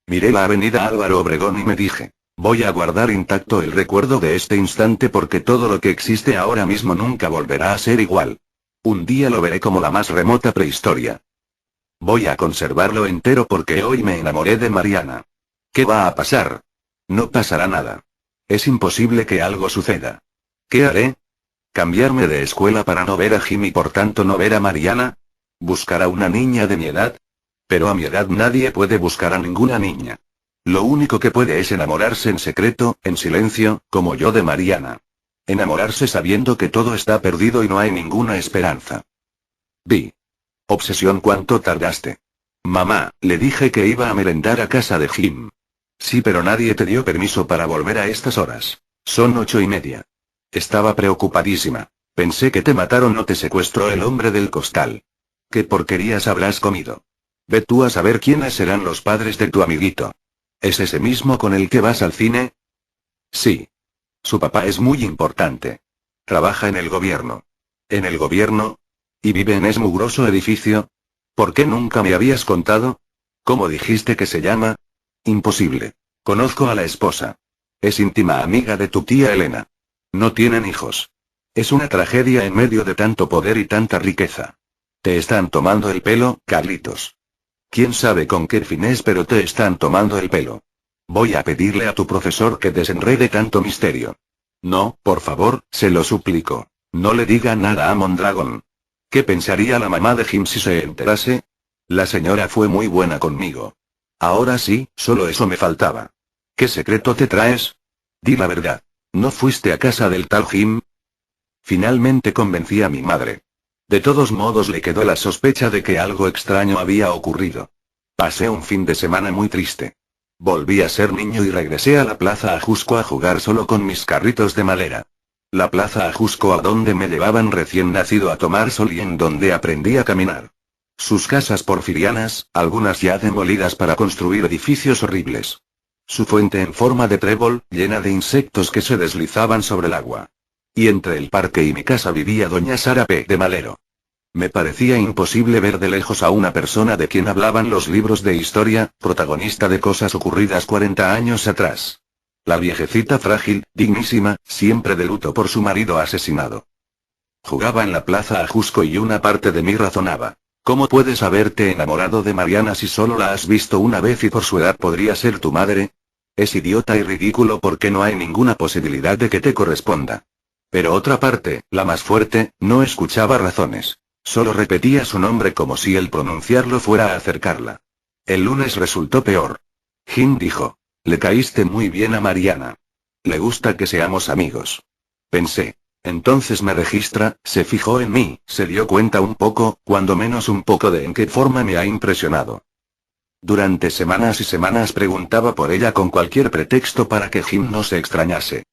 Speaker 1: Miré la avenida Álvaro Obregón y me dije, voy a guardar intacto el recuerdo de este instante porque todo lo que existe ahora mismo nunca volverá a ser igual. Un día lo veré como la más remota prehistoria. Voy a conservarlo entero porque hoy me enamoré de Mariana. ¿Qué va a pasar? No pasará nada. Es imposible que algo suceda. ¿Qué haré? ¿Cambiarme de escuela para no ver a Jim y por tanto no ver a Mariana? ¿Buscar a una niña de mi edad? Pero a mi edad nadie puede buscar a ninguna niña. Lo único que puede es enamorarse en secreto, en silencio, como yo de Mariana. Enamorarse sabiendo que todo está perdido y no hay ninguna esperanza. Vi. Obsesión, ¿cuánto tardaste? Mamá, le dije que iba a merendar a casa de Jim. Sí, pero nadie te dio permiso para volver a estas horas. Son 8:30. Estaba preocupadísima. Pensé que te mataron o te secuestró el hombre del costal. ¿Qué porquerías habrás comido? Ve tú a saber quiénes serán los padres de tu amiguito. ¿Es ese mismo con el que vas al cine? Sí. Su papá es muy importante. Trabaja en el gobierno. ¿En el gobierno? ¿Y vive en ese mugroso edificio? ¿Por qué nunca me habías contado? ¿Cómo dijiste que se llama? Imposible. Conozco a la esposa. Es íntima amiga de tu tía Elena. No tienen hijos. Es una tragedia en medio de tanto poder y tanta riqueza. Te están tomando el pelo, Carlitos. Quién sabe con qué fines, pero te están tomando el pelo. Voy a pedirle a tu profesor que desenrede tanto misterio. No, por favor, se lo suplico. No le diga nada a Mondragón. ¿Qué pensaría la mamá de Jim si se enterase? La señora fue muy buena conmigo. Ahora sí, solo eso me faltaba. ¿Qué secreto te traes? Di la verdad. ¿No fuiste a casa del tal Jim? Finalmente convencí a mi madre. De todos modos le quedó la sospecha de que algo extraño había ocurrido. Pasé un fin de semana muy triste. Volví a ser niño y regresé a la Plaza Ajusco a jugar solo con mis carritos de madera. La Plaza Ajusco a donde me llevaban recién nacido a tomar sol y en donde aprendí a caminar. Sus casas porfirianas, algunas ya demolidas para construir edificios horribles. Su fuente en forma de trébol, llena de insectos que se deslizaban sobre el agua. Y entre el parque y mi casa vivía doña Sara P. de Malero. Me parecía imposible ver de lejos a una persona de quien hablaban los libros de historia, protagonista de cosas ocurridas 40 años atrás. La viejecita frágil, dignísima, siempre de luto por su marido asesinado. Jugaba en la Plaza Ajusco y una parte de mí razonaba. ¿Cómo puedes haberte enamorado de Mariana si solo la has visto una vez y por su edad podría ser tu madre? Es idiota y ridículo porque no hay ninguna posibilidad de que te corresponda. Pero otra parte, la más fuerte, no escuchaba razones. Solo repetía su nombre como si el pronunciarlo fuera a acercarla. El lunes resultó peor. Jim dijo. Le caíste muy bien a Mariana. Le gusta que seamos amigos. Pensé. Entonces me registra, se fijó en mí, se dio cuenta un poco, cuando menos un poco de en qué forma me ha impresionado. Durante semanas y semanas preguntaba por ella con cualquier pretexto para que Jim no se extrañase.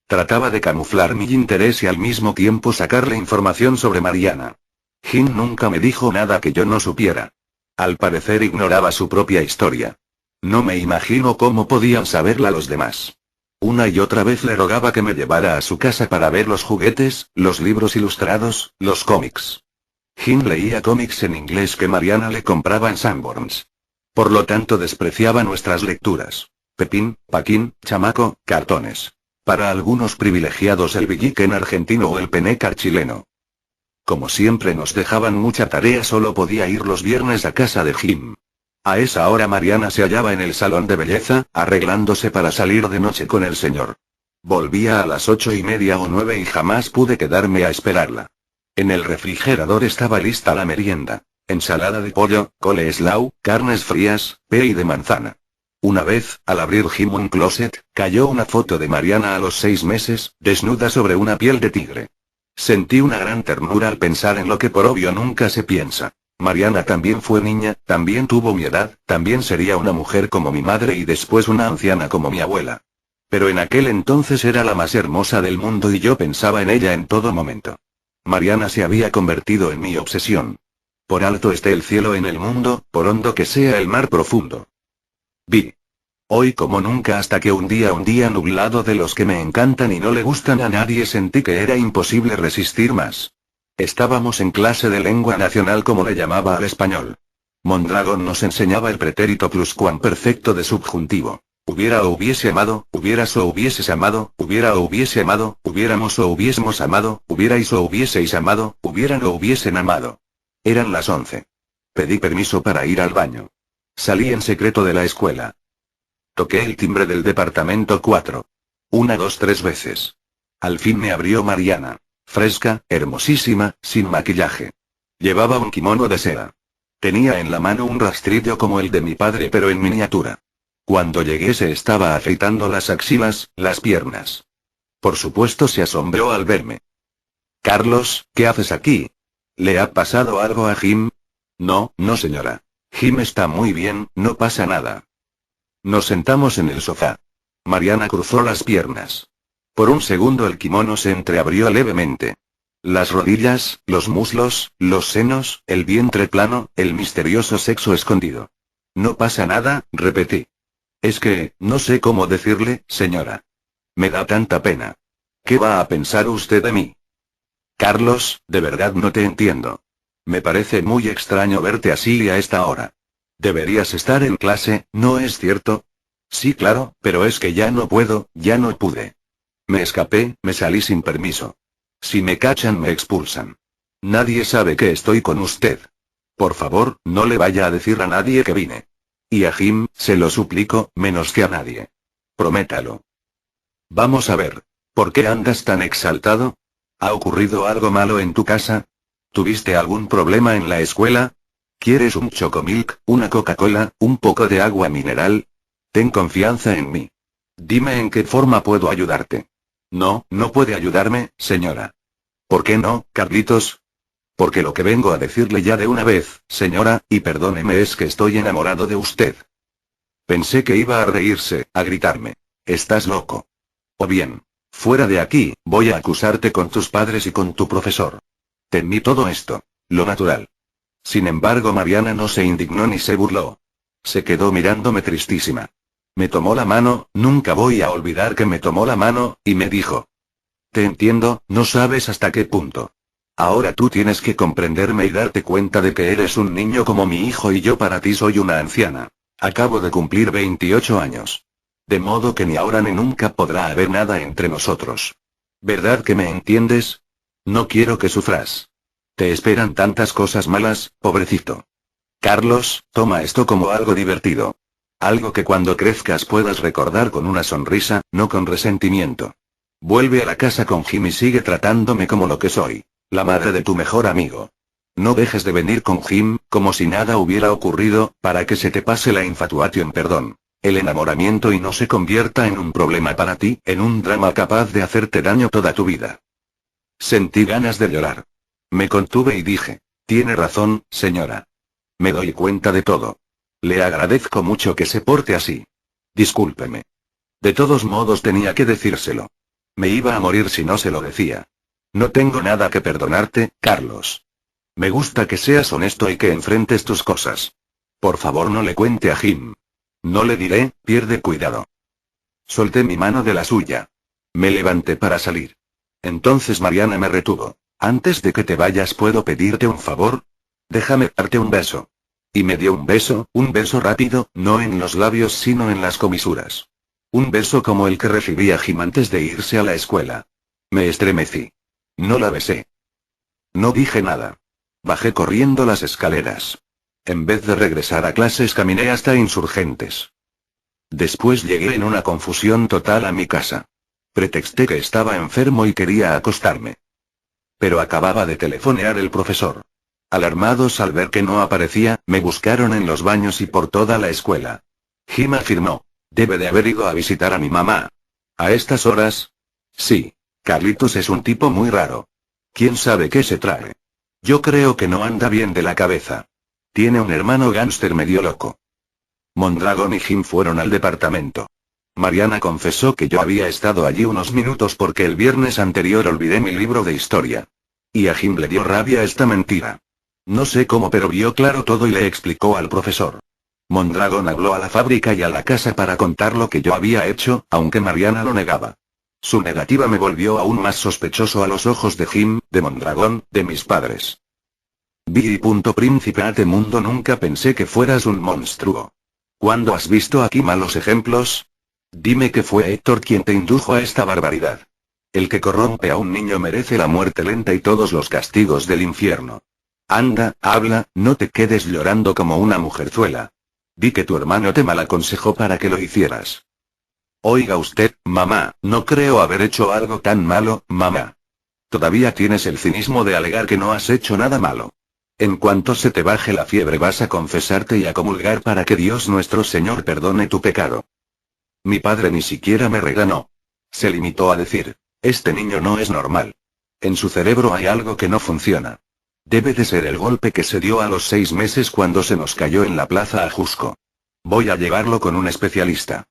Speaker 1: Trataba de camuflar mi interés y al mismo tiempo sacarle información sobre Mariana. Jim nunca me dijo nada que yo no supiera. Al parecer ignoraba su propia historia. No me imagino cómo podían saberla los demás. Una y otra vez le rogaba que me llevara a su casa para ver los juguetes, los libros ilustrados, los cómics. Jim leía cómics en inglés que Mariana le compraba en Sanborns. Por lo tanto despreciaba nuestras lecturas. Pepín, Paquín, chamaco, cartones. Para algunos privilegiados el Villiquen argentino o el Penécar chileno. Como siempre nos dejaban mucha tarea, solo podía ir los viernes a casa de Jim. A esa hora Mariana se hallaba en el salón de belleza, arreglándose para salir de noche con el señor. Volvía a las 8:30 o 9 y jamás pude quedarme a esperarla. En el refrigerador estaba lista la merienda. Ensalada de pollo, coleslaw, carnes frías, pay de manzana. Una vez, al abrir Jim un closet, cayó una foto de Mariana a los 6 meses, desnuda sobre una piel de tigre. Sentí una gran ternura al pensar en lo que por obvio nunca se piensa. Mariana también fue niña, también tuvo mi edad, también sería una mujer como mi madre y después una anciana como mi abuela. Pero en aquel entonces era la más hermosa del mundo y yo pensaba en ella en todo momento. Mariana se había convertido en mi obsesión. Por alto esté el cielo en el mundo, por hondo que sea el mar profundo. Vi. Hoy como nunca hasta que un día nublado de los que me encantan y no le gustan a nadie sentí que era imposible resistir más. Estábamos en clase de lengua nacional como le llamaba al español. Mondragón nos enseñaba el pretérito pluscuamperfecto de subjuntivo. Hubiera o hubiese amado, hubieras o hubieses amado, hubiera o hubiese amado, hubiéramos o hubiésemos amado, hubierais o hubieseis amado, hubieran o hubiesen amado. Eran las 11. Pedí permiso para ir al baño. Salí en secreto de la escuela. Toqué el timbre del departamento 4. 1, 2, 3 veces. Al fin me abrió Mariana. Fresca, hermosísima, sin maquillaje. Llevaba un kimono de seda. Tenía en la mano un rastrillo como el de mi padre pero en miniatura. Cuando llegué se estaba afeitando las axilas, las piernas. Por supuesto se asombró al verme. Carlos, ¿qué haces aquí? ¿Le ha pasado algo a Jim? No, no señora. Jim está muy bien, no pasa nada. Nos sentamos en el sofá. Mariana cruzó las piernas. Por un segundo el kimono se entreabrió levemente. Las rodillas, los muslos, los senos, el vientre plano, el misterioso sexo escondido. No pasa nada, repetí. Es que, no sé cómo decirle, señora. Me da tanta pena. ¿Qué va a pensar usted de mí? Carlos, de verdad no te entiendo. Me parece muy extraño verte así a esta hora. Deberías estar en clase, ¿no es cierto? Sí, claro, pero es que ya no puedo, ya no pude. Me escapé, me salí sin permiso. Si me cachan me expulsan. Nadie sabe que estoy con usted. Por favor, no le vaya a decir a nadie que vine. Y a Jim, se lo suplico, menos que a nadie. Prométalo. Vamos a ver. ¿Por qué andas tan exaltado? ¿Ha ocurrido algo malo en tu casa? ¿Tuviste algún problema en la escuela? ¿Quieres un chocomilk, una Coca-Cola, un poco de agua mineral? Ten confianza en mí. Dime en qué forma puedo ayudarte. No, no puede ayudarme, señora. ¿Por qué no, Carlitos? Porque lo que vengo a decirle ya de una vez, señora, y perdóneme, es que estoy enamorado de usted. Pensé que iba a reírse, a gritarme. Estás loco. O bien, fuera de aquí, voy a acusarte con tus padres y con tu profesor. Temí todo esto. Lo natural. Sin embargo, Mariana no se indignó ni se burló. Se quedó mirándome tristísima. Me tomó la mano, nunca voy a olvidar que me tomó la mano, y me dijo. Te entiendo, no sabes hasta qué punto. Ahora tú tienes que comprenderme y darte cuenta de que eres un niño como mi hijo y yo para ti soy una anciana. Acabo de cumplir 28 años. De modo que ni ahora ni nunca podrá haber nada entre nosotros. ¿Verdad que me entiendes? No quiero que sufras. Te esperan tantas cosas malas, pobrecito. Carlos, toma esto como algo divertido. Algo que cuando crezcas puedas recordar con una sonrisa, no con resentimiento. Vuelve a la casa con Jim y sigue tratándome como lo que soy, la madre de tu mejor amigo. No dejes de venir con Jim, como si nada hubiera ocurrido, para que se te pase la infatuación, perdón, el enamoramiento y no se convierta en un problema para ti, en un drama capaz de hacerte daño toda tu vida. Sentí ganas de llorar. Me contuve y dije, tiene razón, señora. Me doy cuenta de todo. Le agradezco mucho que se porte así. Discúlpeme. De todos modos tenía que decírselo. Me iba a morir si no se lo decía. No tengo nada que perdonarte, Carlos. Me gusta que seas honesto y que enfrentes tus cosas. Por favor, no le cuente a Jim. No le diré, pierde cuidado. Solté mi mano de la suya. Me levanté para salir. Entonces Mariana me retuvo. Antes de que te vayas, ¿puedo pedirte un favor? Déjame darte un beso. Y me dio un beso rápido, no en los labios sino en las comisuras. Un beso como el que recibía Jim antes de irse a la escuela. Me estremecí. No la besé. No dije nada. Bajé corriendo las escaleras. En vez de regresar a clases caminé hasta Insurgentes. Después llegué en una confusión total a mi casa. Pretexté que estaba enfermo y quería acostarme. Pero acababa de telefonear el profesor. Alarmados al ver que no aparecía, me buscaron en los baños y por toda la escuela. Jim afirmó. Debe de haber ido a visitar a mi mamá. ¿A estas horas? Sí. Carlitos es un tipo muy raro. ¿Quién sabe qué se trae? Yo creo que no anda bien de la cabeza. Tiene un hermano gángster medio loco. Mondragón y Jim fueron al departamento. Mariana confesó que yo había estado allí unos minutos porque el viernes anterior olvidé mi libro de historia. Y a Jim le dio rabia esta mentira. No sé cómo, pero vio claro todo y le explicó al profesor. Mondragón habló a la fábrica y a la casa para contar lo que yo había hecho, aunque Mariana lo negaba. Su negativa me volvió aún más sospechoso a los ojos de Jim, de Mondragón, de mis padres. Príncipe mundo, nunca pensé que fueras un monstruo. ¿Cuándo has visto aquí malos ejemplos? Dime que fue Héctor quien te indujo a esta barbaridad. El que corrompe a un niño merece la muerte lenta y todos los castigos del infierno. Anda, habla, no te quedes llorando como una mujerzuela. Di que tu hermano te malaconsejó para que lo hicieras. Oiga usted, mamá, no creo haber hecho algo tan malo, mamá. Todavía tienes el cinismo de alegar que no has hecho nada malo. En cuanto se te baje la fiebre vas a confesarte y a comulgar para que Dios nuestro Señor perdone tu pecado. Mi padre ni siquiera me regañó. Se limitó a decir, este niño no es normal. En su cerebro hay algo que no funciona. Debe de ser el golpe que se dio a los 6 meses cuando se nos cayó en la plaza Ajusco. Voy a llevarlo con un especialista.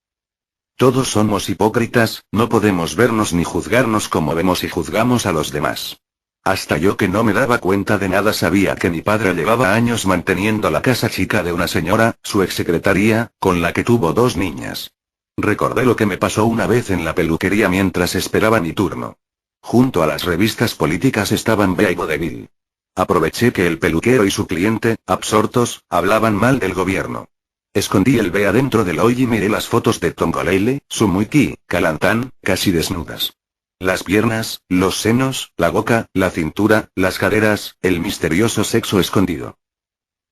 Speaker 1: Todos somos hipócritas, no podemos vernos ni juzgarnos como vemos y juzgamos a los demás. Hasta yo, que no me daba cuenta de nada, sabía que mi padre llevaba años manteniendo la casa chica de una señora, su exsecretaria, con la que tuvo 2 niñas. Recordé lo que me pasó una vez en la peluquería mientras esperaba mi turno. Junto a las revistas políticas estaban Bea y Vodevil. Aproveché que el peluquero y su cliente, absortos, hablaban mal del gobierno. Escondí el Bea dentro del hoy y miré las fotos de Tongolele, Sumuiki, Calantán, casi desnudas. Las piernas, los senos, la boca, la cintura, las caderas, el misterioso sexo escondido.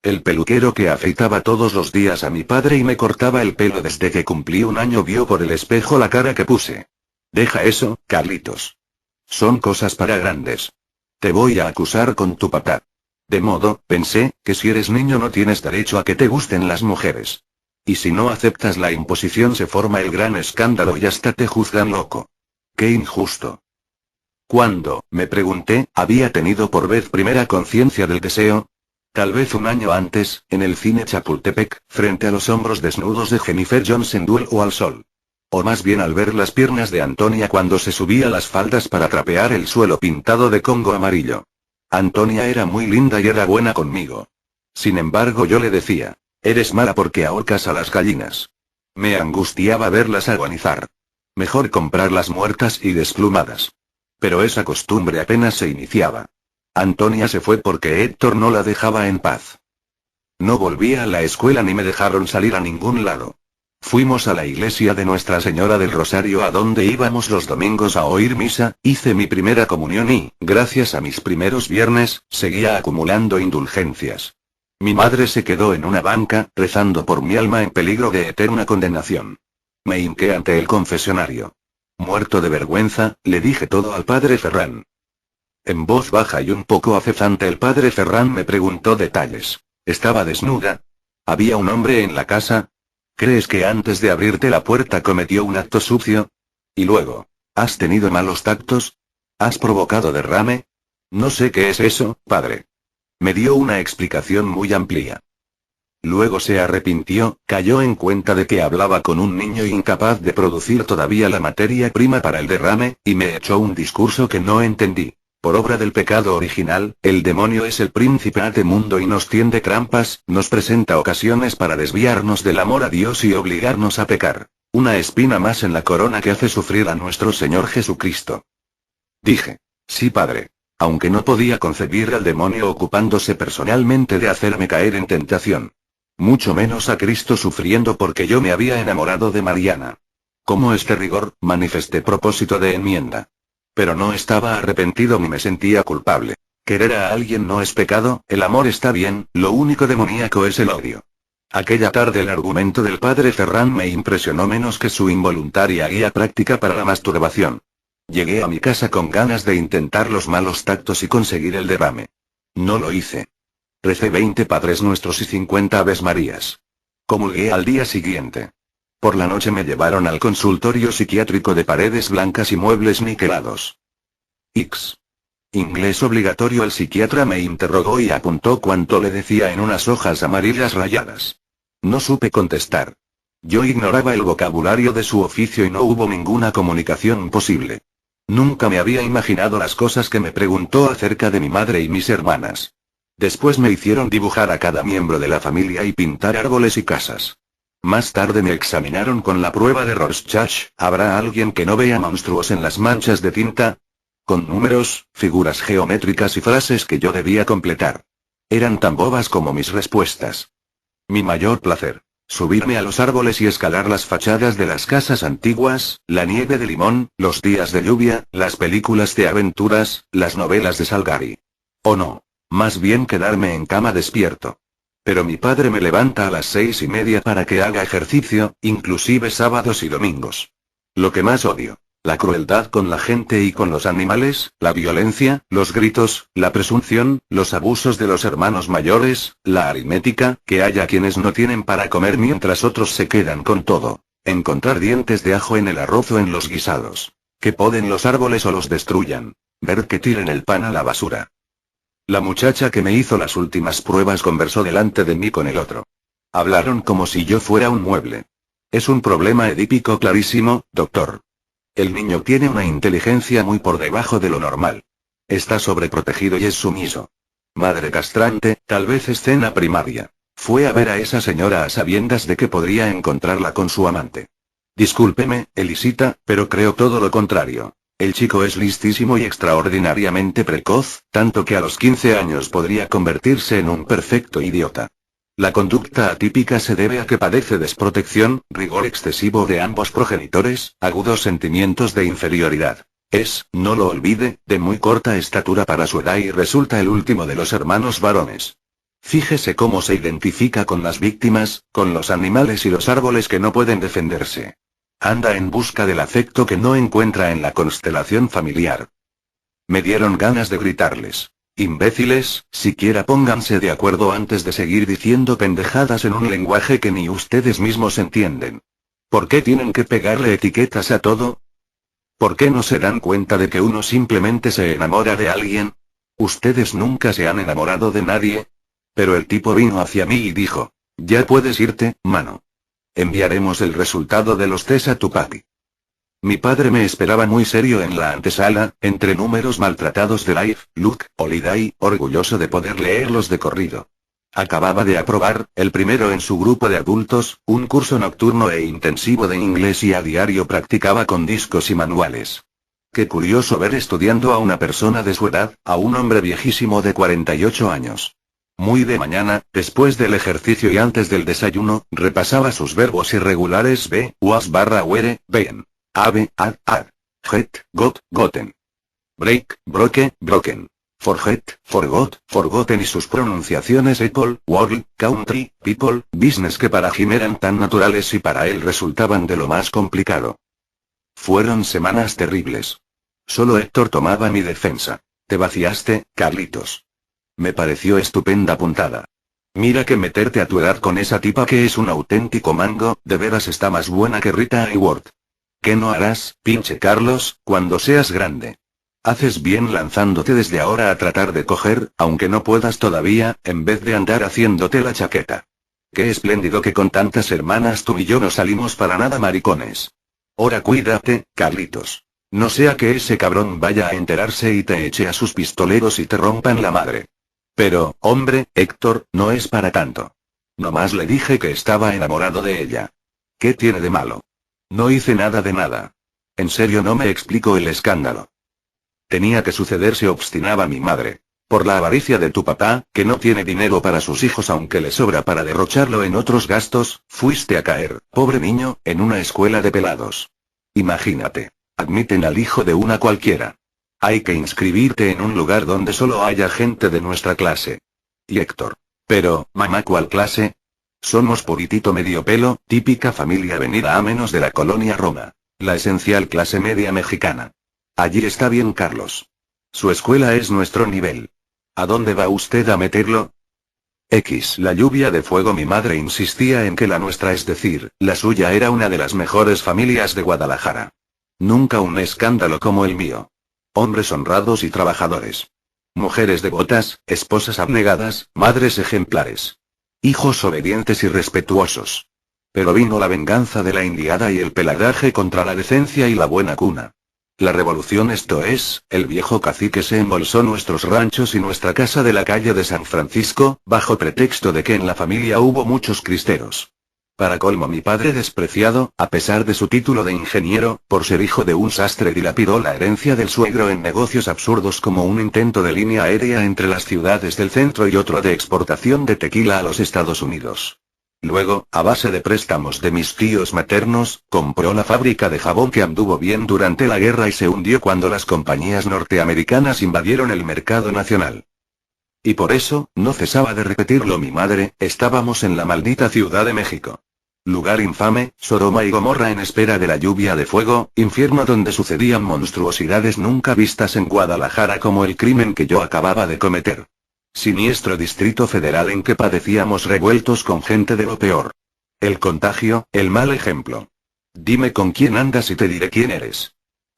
Speaker 1: El peluquero que afeitaba todos los días a mi padre y me cortaba el pelo desde que cumplí 1 año vio por el espejo la cara que puse. Deja eso, Carlitos. Son cosas para grandes. Te voy a acusar con tu papá. De modo, pensé, que si eres niño no tienes derecho a que te gusten las mujeres. Y si no aceptas la imposición se forma el gran escándalo y hasta te juzgan loco. ¡Qué injusto! ¿Cuándo, me pregunté, había tenido por vez primera conciencia del deseo? Tal vez 1 año antes, en el cine Chapultepec, frente a los hombros desnudos de Jennifer Johnson Duelo al sol. O más bien al ver las piernas de Antonia cuando se subía las faldas para trapear el suelo pintado de congo amarillo. Antonia era muy linda y era buena conmigo. Sin embargo yo le decía, eres mala porque ahorcas a las gallinas. Me angustiaba verlas agonizar. Mejor comprarlas muertas y desplumadas. Pero esa costumbre apenas se iniciaba. Antonia se fue porque Héctor no la dejaba en paz. No volví a la escuela ni me dejaron salir a ningún lado. Fuimos a la iglesia de Nuestra Señora del Rosario a donde íbamos los domingos a oír misa, hice mi primera comunión y, gracias a mis primeros viernes, seguía acumulando indulgencias. Mi madre se quedó en una banca, rezando por mi alma en peligro de eterna condenación. Me hinqué ante el confesionario. Muerto de vergüenza, le dije todo al padre Ferrán. En voz baja y un poco acezante el padre Ferrán me preguntó detalles. ¿Estaba desnuda? ¿Había un hombre en la casa? ¿Crees que antes de abrirte la puerta cometió un acto sucio? Y luego, ¿has tenido malos tactos? ¿Has provocado derrame? No sé qué es eso, padre. Me dio una explicación muy amplia. Luego se arrepintió, cayó en cuenta de que hablaba con un niño incapaz de producir todavía la materia prima para el derrame, y me echó un discurso que no entendí. Por obra del pecado original, el demonio es el príncipe de mundo y nos tiende trampas, nos presenta ocasiones para desviarnos del amor a Dios y obligarnos a pecar. Una espina más en la corona que hace sufrir a nuestro Señor Jesucristo. Dije. Sí, padre. Aunque no podía concebir al demonio ocupándose personalmente de hacerme caer en tentación. Mucho menos a Cristo sufriendo porque yo me había enamorado de Mariana. Como este rigor, manifesté propósito de enmienda. Pero no estaba arrepentido ni me sentía culpable. Querer a alguien no es pecado, el amor está bien, lo único demoníaco es el odio. Aquella tarde el argumento del padre Ferran me impresionó menos que su involuntaria guía práctica para la masturbación. Llegué a mi casa con ganas de intentar los malos tactos y conseguir el derrame. No lo hice. Recé 20 Padres Nuestros y 50 Aves Marías. Comulgué al día siguiente. Por la noche me llevaron al consultorio psiquiátrico de paredes blancas y muebles niquelados. X. Inglés obligatorio. El psiquiatra me interrogó y apuntó cuanto le decía en unas hojas amarillas rayadas. No supe contestar. Yo ignoraba el vocabulario de su oficio y no hubo ninguna comunicación posible. Nunca me había imaginado las cosas que me preguntó acerca de mi madre y mis hermanas. Después me hicieron dibujar a cada miembro de la familia y pintar árboles y casas. Más tarde me examinaron con la prueba de Rorschach. ¿Habrá alguien que no vea monstruos en las manchas de tinta? Con números, figuras geométricas y frases que yo debía completar. Eran tan bobas como mis respuestas. Mi mayor placer. Subirme a los árboles y escalar las fachadas de las casas antiguas, la nieve de limón, los días de lluvia, las películas de aventuras, las novelas de Salgari. O no, más bien quedarme en cama despierto. Pero mi padre me levanta a las 6:30 para que haga ejercicio, inclusive sábados y domingos. Lo que más odio. La crueldad con la gente y con los animales, la violencia, los gritos, la presunción, los abusos de los hermanos mayores, la aritmética, que haya quienes no tienen para comer mientras otros se quedan con todo. Encontrar dientes de ajo en el arroz o en los guisados. Que poden los árboles o los destruyan. Ver que tiren el pan a la basura. La muchacha que me hizo las últimas pruebas conversó delante de mí con el otro. Hablaron como si yo fuera un mueble. Es un problema edípico clarísimo, doctor. El niño tiene una inteligencia muy por debajo de lo normal. Está sobreprotegido y es sumiso. Madre castrante, tal vez escena primaria. Fue a ver a esa señora a sabiendas de que podría encontrarla con su amante. Discúlpeme, Elisita, pero creo todo lo contrario. El chico es listísimo y extraordinariamente precoz, tanto que a los 15 años podría convertirse en un perfecto idiota. La conducta atípica se debe a que padece desprotección, rigor excesivo de ambos progenitores, agudos sentimientos de inferioridad. Es, no lo olvide, de muy corta estatura para su edad y resulta el último de los hermanos varones. Fíjese cómo se identifica con las víctimas, con los animales y los árboles que no pueden defenderse. Anda en busca del afecto que no encuentra en la constelación familiar. Me dieron ganas de gritarles. Imbéciles, siquiera pónganse de acuerdo antes de seguir diciendo pendejadas en un lenguaje que ni ustedes mismos entienden. ¿Por qué tienen que pegarle etiquetas a todo? ¿Por qué no se dan cuenta de que uno simplemente se enamora de alguien? ¿Ustedes nunca se han enamorado de nadie? Pero el tipo vino hacia mí y dijo, ya puedes irte, mano. Enviaremos el resultado de los test a tu papi. Mi padre me esperaba muy serio en la antesala, entre números maltratados de Life, Luke, Holiday, orgulloso de poder leerlos de corrido. Acababa de aprobar, el primero en su grupo de adultos, un curso nocturno e intensivo de inglés y a diario practicaba con discos y manuales. Qué curioso ver estudiando a una persona de su edad, a un hombre viejísimo de 48 años. Muy de mañana, después del ejercicio y antes del desayuno, repasaba sus verbos irregulares be, was barra were, been. Have, had, get, got, gotten. Break, broke, broken. Forget, forgot, forgotten y sus pronunciaciones Apple, world, country, people, business que para Jim eran tan naturales y para él resultaban de lo más complicado. Fueron semanas terribles. Solo Héctor tomaba mi defensa. Te vaciaste, Carlitos. Me pareció estupenda puntada. Mira que meterte a tu edad con esa tipa que es un auténtico mango, de veras está más buena que Rita Hayworth. ¿Qué no harás, pinche Carlos, cuando seas grande? Haces bien lanzándote desde ahora a tratar de coger, aunque no puedas todavía, en vez de andar haciéndote la chaqueta. Qué espléndido que con tantas hermanas tú y yo no salimos para nada maricones. Ora cuídate, Carlitos. No sea que ese cabrón vaya a enterarse y te eche a sus pistoleros y te rompan la madre. Pero, hombre, Héctor, no es para tanto. Nomás le dije que estaba enamorado de ella. ¿Qué tiene de malo? No hice nada de nada. En serio no me explico el escándalo. Tenía que suceder, se obstinaba mi madre. Por la avaricia de tu papá, que no tiene dinero para sus hijos aunque le sobra para derrocharlo en otros gastos, fuiste a caer, pobre niño, en una escuela de pelados. Imagínate. Admiten al hijo de una cualquiera. Hay que inscribirte en un lugar donde solo haya gente de nuestra clase. Y Héctor. Pero, mamá, ¿cuál clase? Somos puritito medio pelo, típica familia venida a menos de la colonia Roma. La esencial clase media mexicana. Allí está bien Carlos. Su escuela es nuestro nivel. ¿A dónde va usted a meterlo? La lluvia de fuego. Mi madre insistía en que la nuestra, es decir, la suya, era una de las mejores familias de Guadalajara. Nunca un escándalo como el mío. Hombres honrados y trabajadores. Mujeres devotas, esposas abnegadas, madres ejemplares. Hijos obedientes y respetuosos. Pero vino la venganza de la indiada y el pelagaje contra la decencia y la buena cuna. La revolución, esto es, el viejo cacique se embolsó nuestros ranchos y nuestra casa de la calle de San Francisco, bajo pretexto de que en la familia hubo muchos cristeros. Para colmo, mi padre, despreciado, a pesar de su título de ingeniero, por ser hijo de un sastre, dilapidó la herencia del suegro en negocios absurdos como un intento de línea aérea entre las ciudades del centro y otro de exportación de tequila a los Estados Unidos. Luego, a base de préstamos de mis tíos maternos, compró la fábrica de jabón que anduvo bien durante la guerra y se hundió cuando las compañías norteamericanas invadieron el mercado nacional. Y por eso, no cesaba de repetirlo mi madre, estábamos en la maldita Ciudad de México. Lugar infame, Sodoma y Gomorra en espera de la lluvia de fuego, infierno donde sucedían monstruosidades nunca vistas en Guadalajara como el crimen que yo acababa de cometer. Siniestro Distrito Federal en que padecíamos revueltos con gente de lo peor. El contagio, el mal ejemplo. Dime con quién andas y te diré quién eres.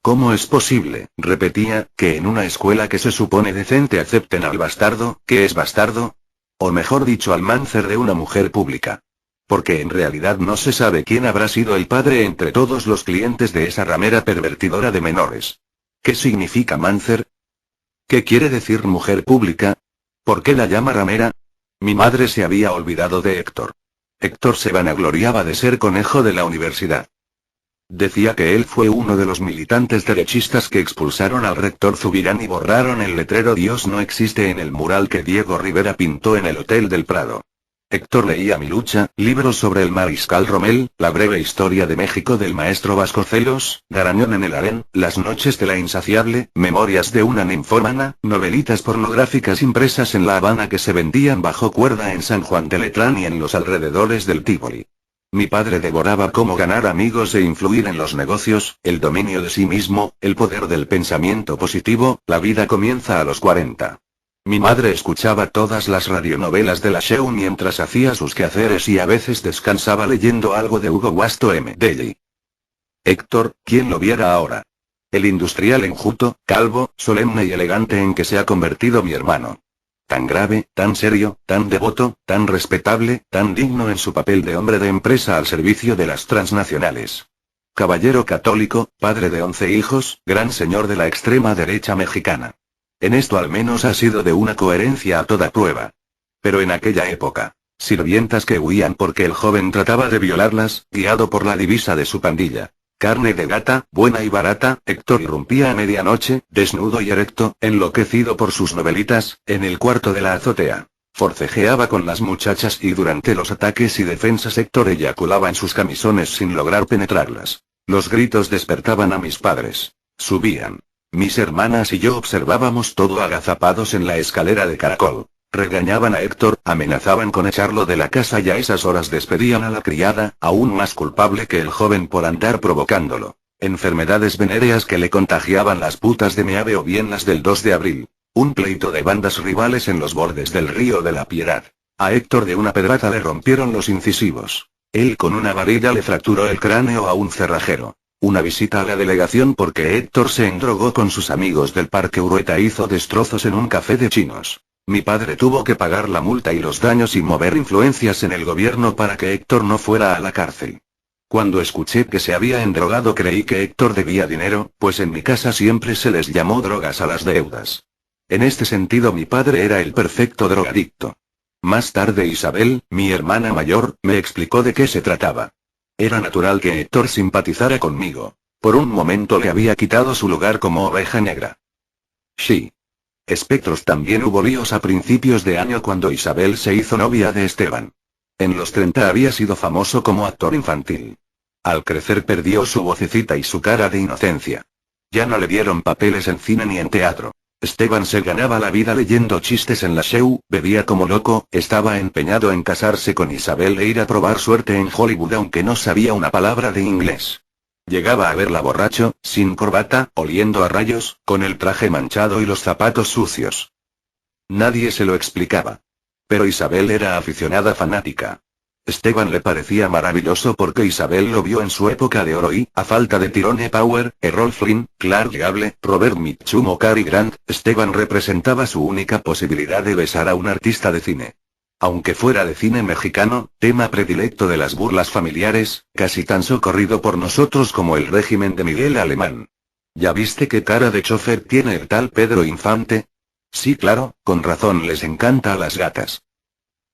Speaker 1: ¿Cómo es posible, repetía, que en una escuela que se supone decente acepten al bastardo, que es bastardo? O mejor dicho, al máncer de una mujer pública. Porque en realidad no se sabe quién habrá sido el padre entre todos los clientes de esa ramera pervertidora de menores. ¿Qué significa máncer? ¿Qué quiere decir mujer pública? ¿Por qué la llama ramera? Mi madre se había olvidado de Héctor. Héctor se vanagloriaba de ser conejo de la universidad. Decía que él fue uno de los militantes derechistas que expulsaron al rector Zubirán y borraron el letrero Dios no existe en el mural que Diego Rivera pintó en el Hotel del Prado. Héctor leía Mi lucha, libros sobre el mariscal Rommel, La breve historia de México del maestro Vasconcelos, Garañón en el harén, Las noches de la insaciable, Memorias de una ninfómana, novelitas pornográficas impresas en La Habana que se vendían bajo cuerda en San Juan de Letrán y en los alrededores del Tívoli. Mi padre devoraba cómo ganar amigos e influir en los negocios, el dominio de sí mismo, el poder del pensamiento positivo. La vida comienza a los 40. Mi madre escuchaba todas las radionovelas de la show mientras hacía sus quehaceres y a veces descansaba leyendo algo de Hugo Guasto M. Deli. Héctor, ¿quién lo viera ahora? El industrial enjuto, calvo, solemne y elegante en que se ha convertido mi hermano. Tan grave, tan serio, tan devoto, tan respetable, tan digno en su papel de hombre de empresa al servicio de las transnacionales. Caballero católico, padre de 11 hijos, gran señor de la extrema derecha mexicana. En esto al menos ha sido de una coherencia a toda prueba. Pero en aquella época, sirvientas que huían porque el joven trataba de violarlas, guiado por la divisa de su pandilla. Carne de gata, buena y barata. Héctor irrumpía a medianoche, desnudo y erecto, enloquecido por sus novelitas, en el cuarto de la azotea. Forcejeaba con las muchachas y durante los ataques y defensas Héctor eyaculaba en sus camisones sin lograr penetrarlas. Los gritos despertaban a mis padres. Subían. Mis hermanas y yo observábamos todo agazapados en la escalera de caracol. Regañaban a Héctor, amenazaban con echarlo de la casa y a esas horas despedían a la criada, aún más culpable que el joven por andar provocándolo. Enfermedades venéreas que le contagiaban las putas de Meave o bien las del 2 de abril. Un pleito de bandas rivales en los bordes del río de la Piedad. A Héctor de una pedrada le rompieron los incisivos. Él con una varilla le fracturó el cráneo a un cerrajero. Una visita a la delegación porque Héctor se endrogó con sus amigos del Parque Urueta, hizo destrozos en un café de chinos. Mi padre tuvo que pagar la multa y los daños y mover influencias en el gobierno para que Héctor no fuera a la cárcel. Cuando escuché que se había endrogado creí que Héctor debía dinero, pues en mi casa siempre se les llamó drogas a las deudas. En este sentido mi padre era el perfecto drogadicto. Más tarde Isabel, mi hermana mayor, me explicó de qué se trataba. Era natural que Héctor simpatizara conmigo. Por un momento le había quitado su lugar como oveja negra. Sí. Espectros también hubo líos a principios de año cuando Isabel se hizo novia de Esteban. En los 30 había sido famoso como actor infantil. Al crecer perdió su vocecita y su cara de inocencia. Ya no le dieron papeles en cine ni en teatro. Esteban se ganaba la vida leyendo chistes en la show, bebía como loco, estaba empeñado en casarse con Isabel e ir a probar suerte en Hollywood aunque no sabía una palabra de inglés. Llegaba a verla borracho, sin corbata, oliendo a rayos, con el traje manchado y los zapatos sucios. Nadie se lo explicaba. Pero Isabel era aficionada fanática. Esteban le parecía maravilloso porque Isabel lo vio en su época de oro y, a falta de Tyrone Power, Errol Flynn, Clark Gable, Robert Mitchum o Cary Grant, Esteban representaba su única posibilidad de besar a un artista de cine. Aunque fuera de cine mexicano, tema predilecto de las burlas familiares, casi tan socorrido por nosotros como el régimen de Miguel Alemán. ¿Ya viste qué cara de chofer tiene el tal Pedro Infante? Sí, claro, con razón les encanta a las gatas.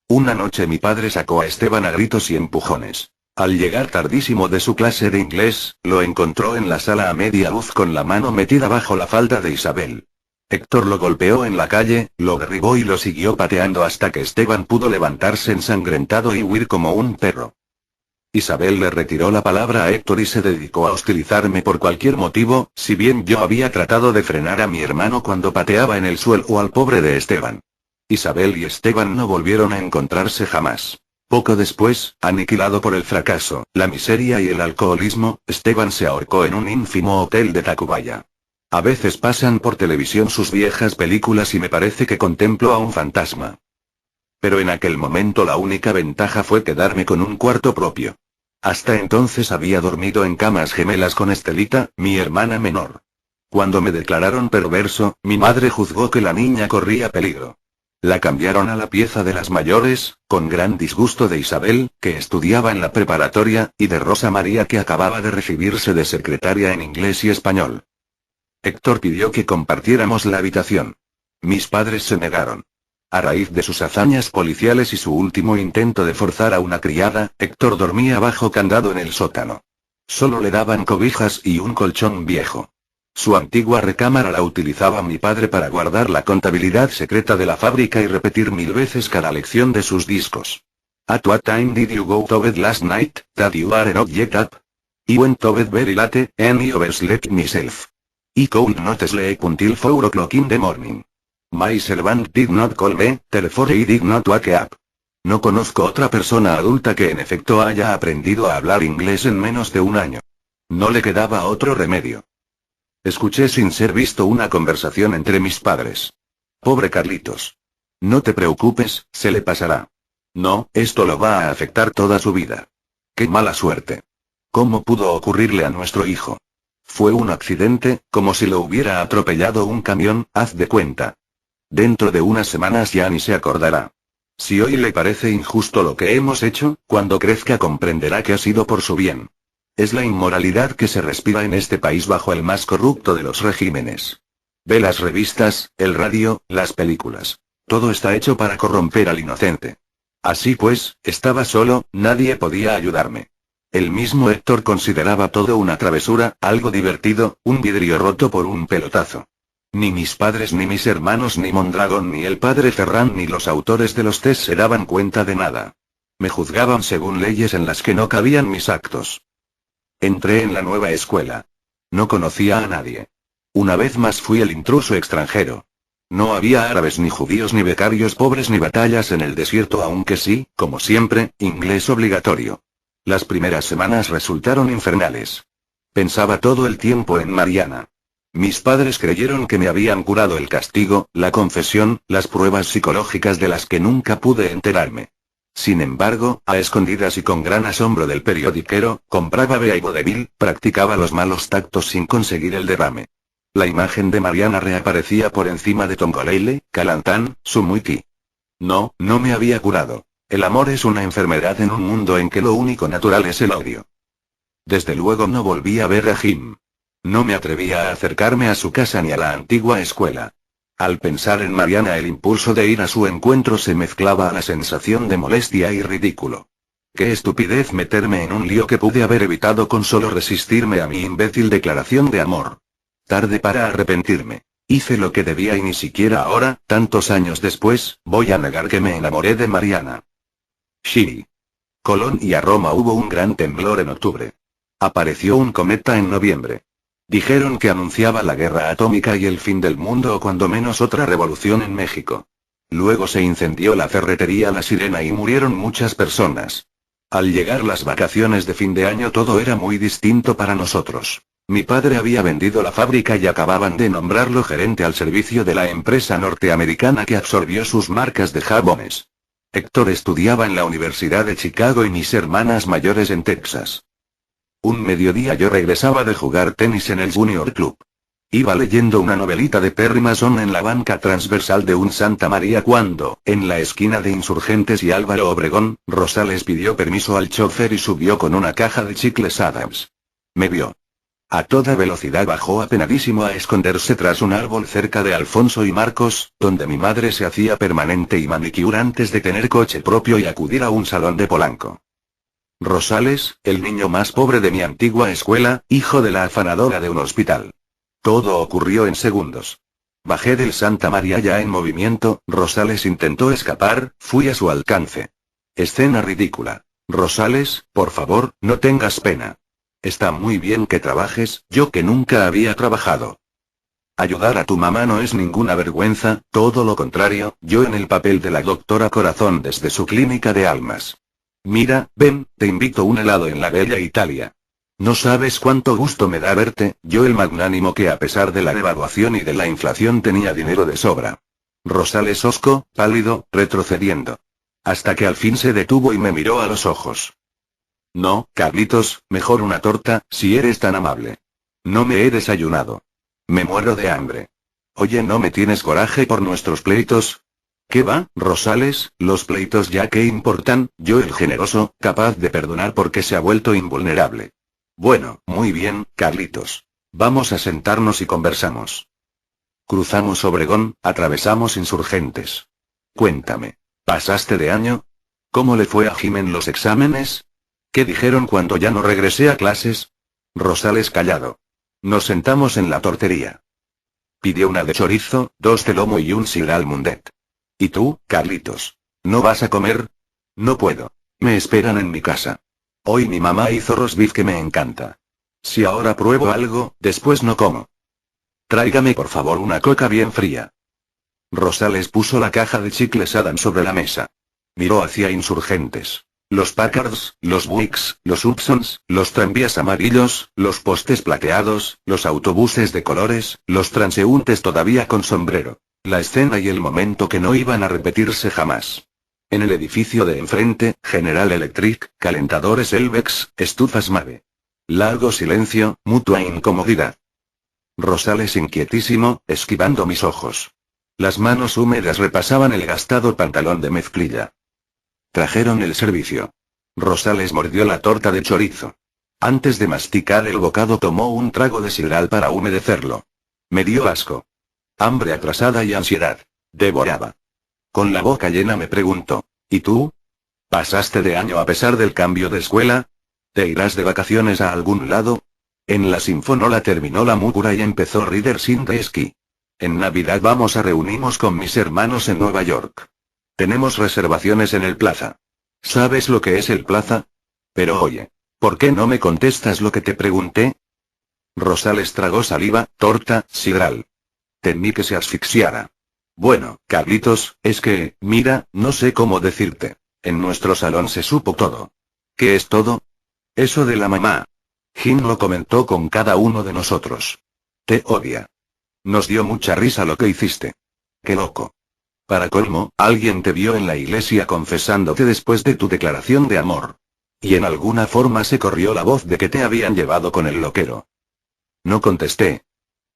Speaker 1: Una noche mi padre sacó a Esteban a gritos y empujones. Al llegar tardísimo de su clase de inglés, lo encontró en la sala a media luz con la mano metida bajo la falda de Isabel. Héctor lo golpeó en la calle, lo derribó y lo siguió pateando hasta que Esteban pudo levantarse ensangrentado y huir como un perro. Isabel le retiró la palabra a Héctor y se dedicó a hostilizarme por cualquier motivo, si bien yo había tratado de frenar a mi hermano cuando pateaba en el suelo o al pobre de Esteban. Isabel y Esteban no volvieron a encontrarse jamás. Poco después, aniquilado por el fracaso, la miseria y el alcoholismo, Esteban se ahorcó en un ínfimo hotel de Tacubaya. A veces pasan por televisión sus viejas películas y me parece que contemplo a un fantasma. Pero en aquel momento la única ventaja fue quedarme con un cuarto propio. Hasta entonces había dormido en camas gemelas con Estelita, mi hermana menor. Cuando me declararon perverso, mi madre juzgó que la niña corría peligro. La cambiaron a la pieza de las mayores, con gran disgusto de Isabel, que estudiaba en la preparatoria, y de Rosa María que acababa de recibirse de secretaria en inglés y español. Héctor pidió que compartiéramos la habitación. Mis padres se negaron. A raíz de sus hazañas policiales y su último intento de forzar a una criada, Héctor dormía bajo candado en el sótano. Solo le daban cobijas y un colchón viejo. Su antigua recámara la utilizaba mi padre para guardar la contabilidad secreta de la fábrica y repetir 1000 veces cada lección de sus discos. At what time did you go to bed last night, that you are not yet up? I went to bed very late, and I overslept myself. I could not sleep until 4 o'clock in the morning. My servant did not call me, therefore I did not wake up. No conozco otra persona adulta que en efecto haya aprendido a hablar inglés en menos de un año. No le quedaba otro remedio. Escuché sin ser visto una conversación entre mis padres. Pobre Carlitos. No te preocupes, se le pasará. No, esto lo va a afectar toda su vida. Qué mala suerte. ¿Cómo pudo ocurrirle a nuestro hijo? Fue un accidente, como si lo hubiera atropellado un camión, haz de cuenta. Dentro de unas semanas ya ni se acordará. Si hoy le parece injusto lo que hemos hecho, cuando crezca comprenderá que ha sido por su bien. Es la inmoralidad que se respira en este país bajo el más corrupto de los regímenes. Ve las revistas, el radio, las películas. Todo está hecho para corromper al inocente. Así pues, estaba solo, nadie podía ayudarme. El mismo Héctor consideraba todo una travesura, algo divertido, un vidrio roto por un pelotazo. Ni mis padres ni mis hermanos ni Mondragón ni el padre Ferran ni los autores de los test se daban cuenta de nada. Me juzgaban según leyes en las que no cabían mis actos. Entré en la nueva escuela. No conocía a nadie. Una vez más fui el intruso extranjero. No había árabes ni judíos ni becarios pobres ni batallas en el desierto aunque sí, como siempre, inglés obligatorio. Las primeras semanas resultaron infernales. Pensaba todo el tiempo en Mariana. Mis padres creyeron que me habían curado el castigo, la confesión, las pruebas psicológicas de las que nunca pude enterarme. Sin embargo, a escondidas y con gran asombro del periodiquero, compraba Bea y vodevil, practicaba los malos tactos sin conseguir el derrame. La imagen de Mariana reaparecía por encima de Tongolele, Calantán, Sumuiki. No, no me había curado. El amor es una enfermedad en un mundo en que lo único natural es el odio. Desde luego no volví a ver a Jim. No me atrevía a acercarme a su casa ni a la antigua escuela. Al pensar en Mariana el impulso de ir a su encuentro se mezclaba a la sensación de molestia y ridículo. Qué estupidez meterme en un lío que pude haber evitado con solo resistirme a mi imbécil declaración de amor. Tarde para arrepentirme. Hice lo que debía y ni siquiera ahora, tantos años después, voy a negar que me enamoré de Mariana. Shiri. Colón y a Roma hubo un gran temblor en octubre. Apareció un cometa en noviembre. Dijeron que anunciaba la guerra atómica y el fin del mundo o cuando menos otra revolución en México. Luego se incendió la ferretería La Sirena y murieron muchas personas. Al llegar las vacaciones de fin de año todo era muy distinto para nosotros. Mi padre había vendido la fábrica y acababan de nombrarlo gerente al servicio de la empresa norteamericana que absorbió sus marcas de jabones. Héctor estudiaba en la Universidad de Chicago y mis hermanas mayores en Texas. Un mediodía yo regresaba de jugar tenis en el Junior Club. Iba leyendo una novelita de Perry Mason en la banca transversal de un Santa María cuando, en la esquina de Insurgentes y Álvaro Obregón, Rosales pidió permiso al chofer y subió con una caja de chicles Adams. Me vio. A toda velocidad bajó apenadísimo a esconderse tras un árbol cerca de Alfonso y Marcos, donde mi madre se hacía permanente y manicure antes de tener coche propio y acudir a un salón de Polanco. Rosales, el niño más pobre de mi antigua escuela, hijo de la afanadora de un hospital. Todo ocurrió en segundos. Bajé del Santa María ya en movimiento, Rosales intentó escapar, fui a su alcance. Escena ridícula. Rosales, por favor, no tengas pena. Está muy bien que trabajes, yo que nunca había trabajado. Ayudar a tu mamá no es ninguna vergüenza, todo lo contrario, yo en el papel de la doctora Corazón desde su clínica de almas. Mira, ven, te invito un helado en la bella Italia. No sabes cuánto gusto me da verte, yo el magnánimo que a pesar de la devaluación y de la inflación tenía dinero de sobra. Rosales hosco, pálido, retrocediendo. Hasta que al fin se detuvo y me miró a los ojos. No, Carlitos, mejor una torta, si eres tan amable. No me he desayunado. Me muero de hambre. Oye, ¿no me tienes coraje por nuestros pleitos? ¿Qué va, Rosales? Los pleitos ya qué importan, yo el generoso, capaz de perdonar porque se ha vuelto invulnerable. Bueno, muy bien, Carlitos. Vamos a sentarnos y conversamos. Cruzamos Obregón, atravesamos Insurgentes. Cuéntame. ¿Pasaste de año? ¿Cómo le fue a Jim en los exámenes? ¿Qué dijeron cuando ya no regresé a clases? Rosales callado. Nos sentamos en la tortería. Pidió una de chorizo, 2 de lomo y un sidral mundet. ¿Y tú, Carlitos? ¿No vas a comer? No puedo. Me esperan en mi casa. Hoy mi mamá hizo roast beef que me encanta. Si ahora pruebo algo, después no como. Tráigame por favor una coca bien fría. Rosales puso la caja de chicles Adams sobre la mesa. Miró hacia Insurgentes. Los Packards, los Buicks, los Upsons, los tranvías amarillos, los postes plateados, los autobuses de colores, los transeúntes todavía con sombrero. La escena y el momento que no iban a repetirse jamás. En el edificio de enfrente, General Electric, calentadores Elvex, estufas Mave. Largo silencio, mutua incomodidad. Rosales inquietísimo, esquivando mis ojos. Las manos húmedas repasaban el gastado pantalón de mezclilla. Trajeron el servicio. Rosales mordió la torta de chorizo. Antes de masticar el bocado tomó un trago de sidral para humedecerlo. Me dio asco. Hambre atrasada y ansiedad. Devoraba. Con la boca llena me preguntó, ¿y tú? ¿Pasaste de año a pesar del cambio de escuela? ¿Te irás de vacaciones a algún lado? En la Sinfonola terminó la múgura y empezó Riders in the Sky. En Navidad vamos a reunirnos con mis hermanos en Nueva York. Tenemos reservaciones en el Plaza. ¿Sabes lo que es el Plaza? Pero oye, ¿por qué no me contestas lo que te pregunté? Rosales tragó saliva, torta, sidral. Temí que se asfixiara. Bueno, Carlitos, es que, mira, no sé cómo decirte. En nuestro salón se supo todo. ¿Qué es todo? Eso de la mamá. Jim lo comentó con cada uno de nosotros. Te odia. Nos dio mucha risa lo que hiciste. Qué loco. Para colmo, alguien te vio en la iglesia confesándote después de tu declaración de amor. Y en alguna forma se corrió la voz de que te habían llevado con el loquero. No contesté.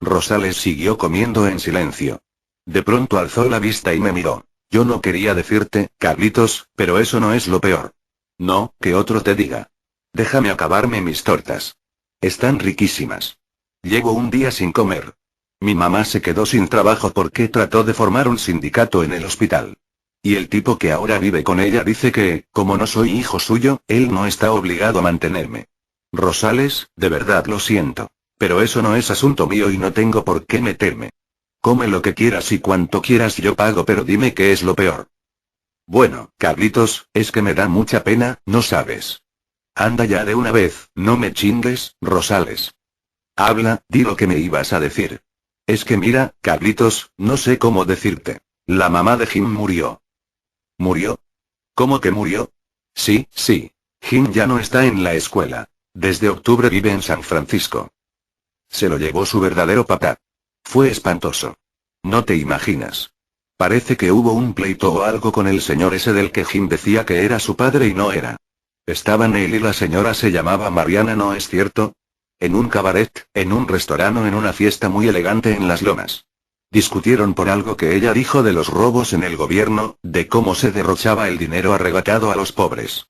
Speaker 1: Rosales siguió comiendo en silencio. De pronto alzó la vista y me miró. Yo no quería decirte, Carlitos, pero eso no es lo peor. No, que otro te diga. Déjame acabarme mis tortas. Están riquísimas. Llevo un día sin comer. Mi mamá se quedó sin trabajo porque trató de formar un sindicato en el hospital. Y el tipo que ahora vive con ella dice que, como no soy hijo suyo, él no está obligado a mantenerme. Rosales, de verdad lo siento. Pero eso no es asunto mío y no tengo por qué meterme. Come lo que quieras y cuanto quieras yo pago, pero dime qué es lo peor. Bueno, Carlitos, es que me da mucha pena, no sabes. Anda ya de una vez, no me chingues, Rosales. Habla, di lo que me ibas a decir. Es que mira, Carlitos, no sé cómo decirte. La mamá de Jim murió. ¿Murió? ¿Cómo que murió? Sí, sí. Jim ya no está en la escuela. Desde octubre vive en San Francisco. Se lo llevó su verdadero papá. Fue espantoso. No te imaginas. Parece que hubo un pleito o algo con el señor ese del que Jim decía que era su padre y no era. Estaban él y la señora se llamaba Mariana, ¿no es cierto? En un cabaret, en un restaurante o en una fiesta muy elegante en Las Lomas. Discutieron por algo que ella dijo de los robos en el gobierno, de cómo se derrochaba el dinero arrebatado a los pobres.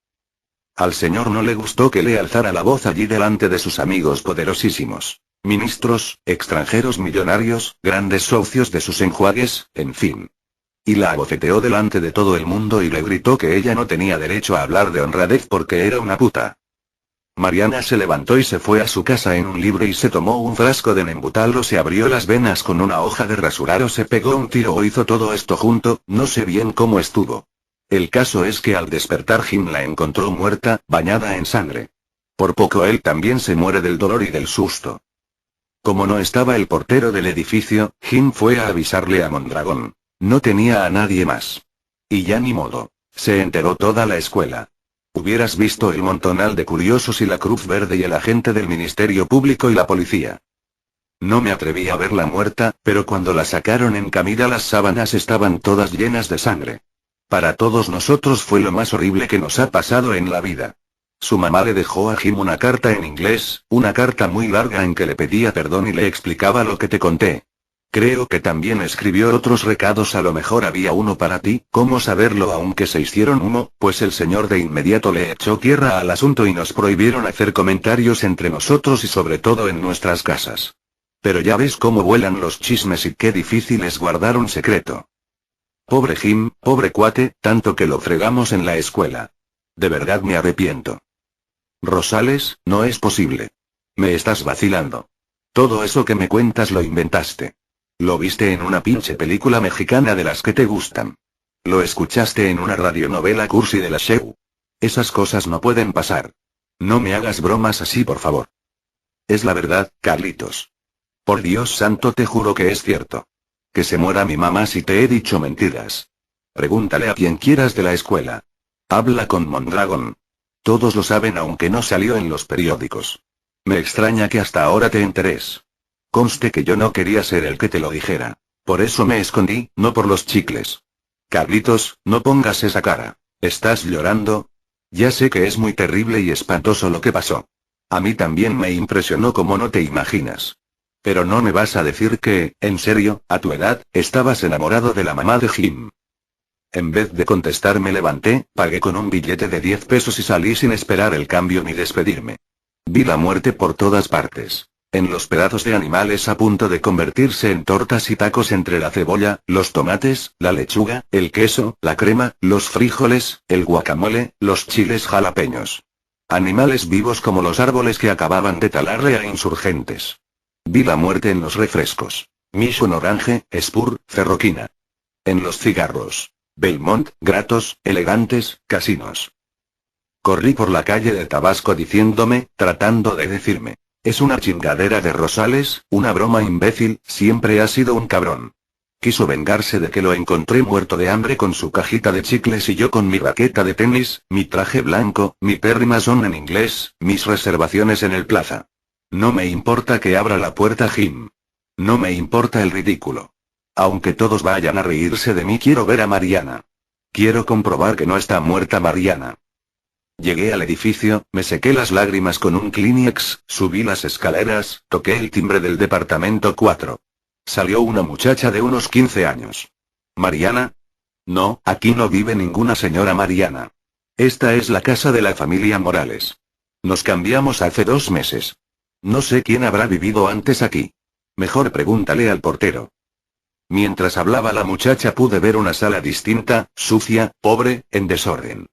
Speaker 1: Al señor no le gustó que le alzara la voz allí delante de sus amigos poderosísimos. Ministros, extranjeros millonarios, grandes socios de sus enjuagues, en fin. Y la abofeteó delante de todo el mundo y le gritó que ella no tenía derecho a hablar de honradez porque era una puta. Mariana se levantó y se fue a su casa en un libre y se tomó un frasco de Nembutal o se abrió las venas con una hoja de rasurar o se pegó un tiro o hizo todo esto junto, no sé bien cómo estuvo. El caso es que al despertar Jim la encontró muerta, bañada en sangre. Por poco él también se muere del dolor y del susto. Como no estaba el portero del edificio, Jim fue a avisarle a Mondragón. No tenía a nadie más. Y ya ni modo. Se enteró toda la escuela. Hubieras visto el montonal de curiosos y la Cruz Verde y el agente del Ministerio Público y la policía. No me atreví a verla muerta, pero cuando la sacaron en camilla las sábanas estaban todas llenas de sangre. Para todos nosotros fue lo más horrible que nos ha pasado en la vida. Su mamá le dejó a Jim una carta en inglés, una carta muy larga en que le pedía perdón y le explicaba lo que te conté. Creo que también escribió otros recados, a lo mejor había uno para ti, ¿cómo saberlo? Aunque se hicieron humo, pues el señor de inmediato le echó tierra al asunto y nos prohibieron hacer comentarios entre nosotros y sobre todo en nuestras casas. Pero ya ves cómo vuelan los chismes y qué difícil es guardar un secreto. Pobre Jim, pobre cuate, tanto que lo fregamos en la escuela. De verdad me arrepiento. Rosales, no es posible. Me estás vacilando. Todo eso que me cuentas lo inventaste. Lo viste en una pinche película mexicana de las que te gustan. Lo escuchaste en una radionovela cursi de la Show. Esas cosas no pueden pasar. No me hagas bromas así, por favor. Es la verdad, Carlitos. Por Dios santo, te juro que es cierto. Que se muera mi mamá si te he dicho mentiras. Pregúntale a quien quieras de la escuela. Habla con Mondragón. Todos lo saben aunque no salió en los periódicos. Me extraña que hasta ahora te enteres. Conste que yo no quería ser el que te lo dijera. Por eso me escondí, no por los chicles. Carlitos, no pongas esa cara. ¿Estás llorando? Ya sé que es muy terrible y espantoso lo que pasó. A mí también me impresionó como no te imaginas. Pero no me vas a decir que, en serio, a tu edad, estabas enamorado de la mamá de Jim. En vez de contestar me levanté, pagué con un billete de 10 pesos y salí sin esperar el cambio ni despedirme. Vi la muerte por todas partes. En los pedazos de animales a punto de convertirse en tortas y tacos entre la cebolla, los tomates, la lechuga, el queso, la crema, los frijoles, el guacamole, los chiles jalapeños. Animales vivos como los árboles que acababan de talarle a insurgentes. Vi la muerte en los refrescos. Mission Orange, Spur, Ferroquina. En los cigarros. Belmont, Gratos, Elegantes, Casinos. Corrí por la calle de Tabasco diciéndome, tratando de decirme. Es una chingadera de Rosales, una broma imbécil, siempre ha sido un cabrón. Quiso vengarse de que lo encontré muerto de hambre con su cajita de chicles y yo con mi raqueta de tenis, mi traje blanco, mi Perry Mason en inglés, mis reservaciones en el Plaza. No me importa que abra la puerta Jim. No me importa el ridículo. Aunque todos vayan a reírse de mí, quiero ver a Mariana. Quiero comprobar que no está muerta Mariana. Llegué al edificio, me sequé las lágrimas con un Kleenex, subí las escaleras, toqué el timbre del departamento 4. Salió una muchacha de unos 15 años. ¿Mariana? No, aquí no vive ninguna señora Mariana. Esta es la casa de la familia Morales. Nos cambiamos hace 2 meses. No sé quién habrá vivido antes aquí. Mejor pregúntale al portero. Mientras hablaba la muchacha pude ver una sala distinta, sucia, pobre, en desorden.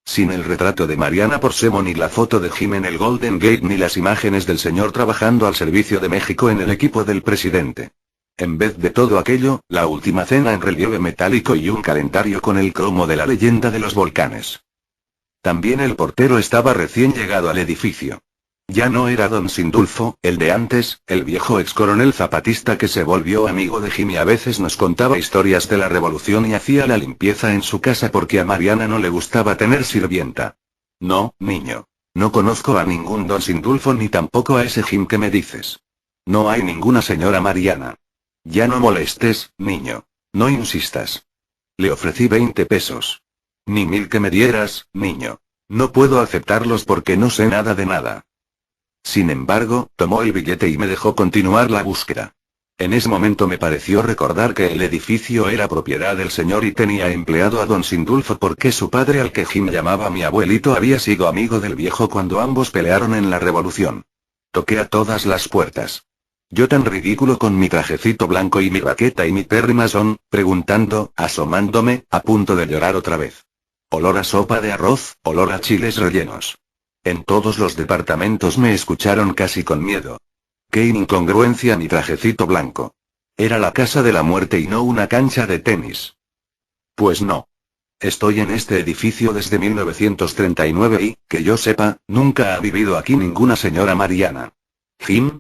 Speaker 1: Sin el retrato de Mariana Porcemo ni la foto de Jim en el Golden Gate ni las imágenes del señor trabajando al servicio de México en el equipo del presidente. En vez de todo aquello, la última cena en relieve metálico y un calendario con el cromo de la leyenda de los volcanes. También el portero estaba recién llegado al edificio. Ya no era don Sindulfo, el de antes, el viejo ex coronel zapatista que se volvió amigo de Jim y a veces nos contaba historias de la revolución y hacía la limpieza en su casa porque a Mariana no le gustaba tener sirvienta. No, niño. No conozco a ningún don Sindulfo ni tampoco a ese Jim que me dices. No hay ninguna señora Mariana. Ya no molestes, niño. No insistas. Le ofrecí 20 pesos. Ni 1000 que me dieras, niño. No puedo aceptarlos porque no sé nada de nada. Sin embargo, tomó el billete y me dejó continuar la búsqueda. En ese momento me pareció recordar que el edificio era propiedad del señor y tenía empleado a don Sindulfo porque su padre, al que Jim llamaba mi abuelito, había sido amigo del viejo cuando ambos pelearon en la revolución. Toqué a todas las puertas. Yo tan ridículo con mi trajecito blanco y mi baqueta y mi Perry Mason, preguntando, asomándome, a punto de llorar otra vez. Olor a sopa de arroz, olor a chiles rellenos. En todos los departamentos me escucharon casi con miedo. Qué incongruencia mi trajecito blanco. Era la casa de la muerte y no una cancha de tenis. Pues no. Estoy en este edificio desde 1939 y, que yo sepa, nunca ha vivido aquí ninguna señora Mariana. ¿Jim?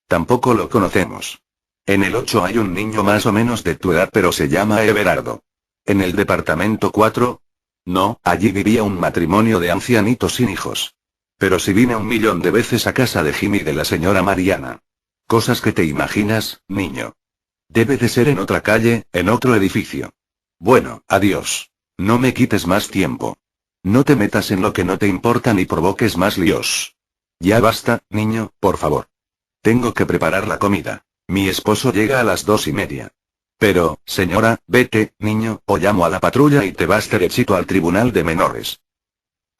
Speaker 1: Tampoco lo conocemos. En el 8 hay un niño más o menos de tu edad pero se llama Everardo. ¿En el departamento 4? No, allí vivía un matrimonio de ancianitos sin hijos. Pero si vine 1.000.000 de veces a casa de Jim y de la señora Mariana. Cosas que te imaginas, niño. Debe de ser en otra calle, en otro edificio. Bueno, adiós. No me quites más tiempo. No te metas en lo que no te importa ni provoques más líos. Ya basta, niño, por favor. Tengo que preparar la comida. Mi esposo llega a las 2:30. Pero, señora, vete, niño, o llamo a la patrulla y te vas derechito al tribunal de menores.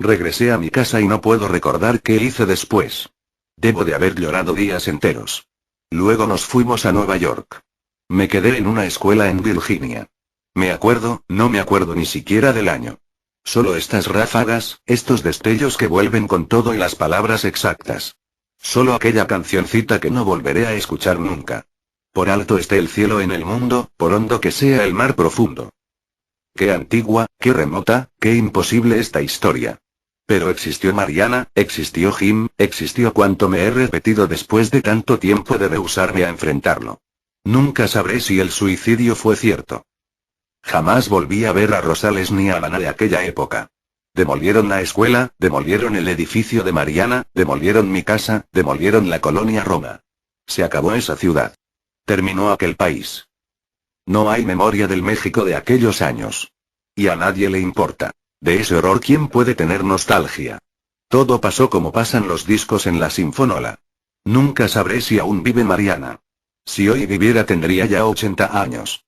Speaker 1: Regresé a mi casa y no puedo recordar qué hice después. Debo de haber llorado días enteros. Luego nos fuimos a Nueva York. Me quedé en una escuela en Virginia. No me acuerdo ni siquiera del año. Solo estas ráfagas, estos destellos que vuelven con todo y las palabras exactas. Solo aquella cancioncita que no volveré a escuchar nunca. Por alto esté el cielo en el mundo, por hondo que sea el mar profundo. Qué antigua, qué remota, qué imposible esta historia. Pero existió Mariana, existió Jim, existió cuanto me he repetido después de tanto tiempo de rehusarme a enfrentarlo. Nunca sabré si el suicidio fue cierto. Jamás volví a ver a Rosales ni a Ana de aquella época. Demolieron la escuela, demolieron el edificio de Mariana, demolieron mi casa, demolieron la colonia Roma. Se acabó esa ciudad. Terminó aquel país. No hay memoria del México de aquellos años. Y a nadie le importa. De ese horror, ¿quién puede tener nostalgia? Todo pasó como pasan los discos en la Sinfonola. Nunca sabré si aún vive Mariana. Si hoy viviera tendría ya 80 años.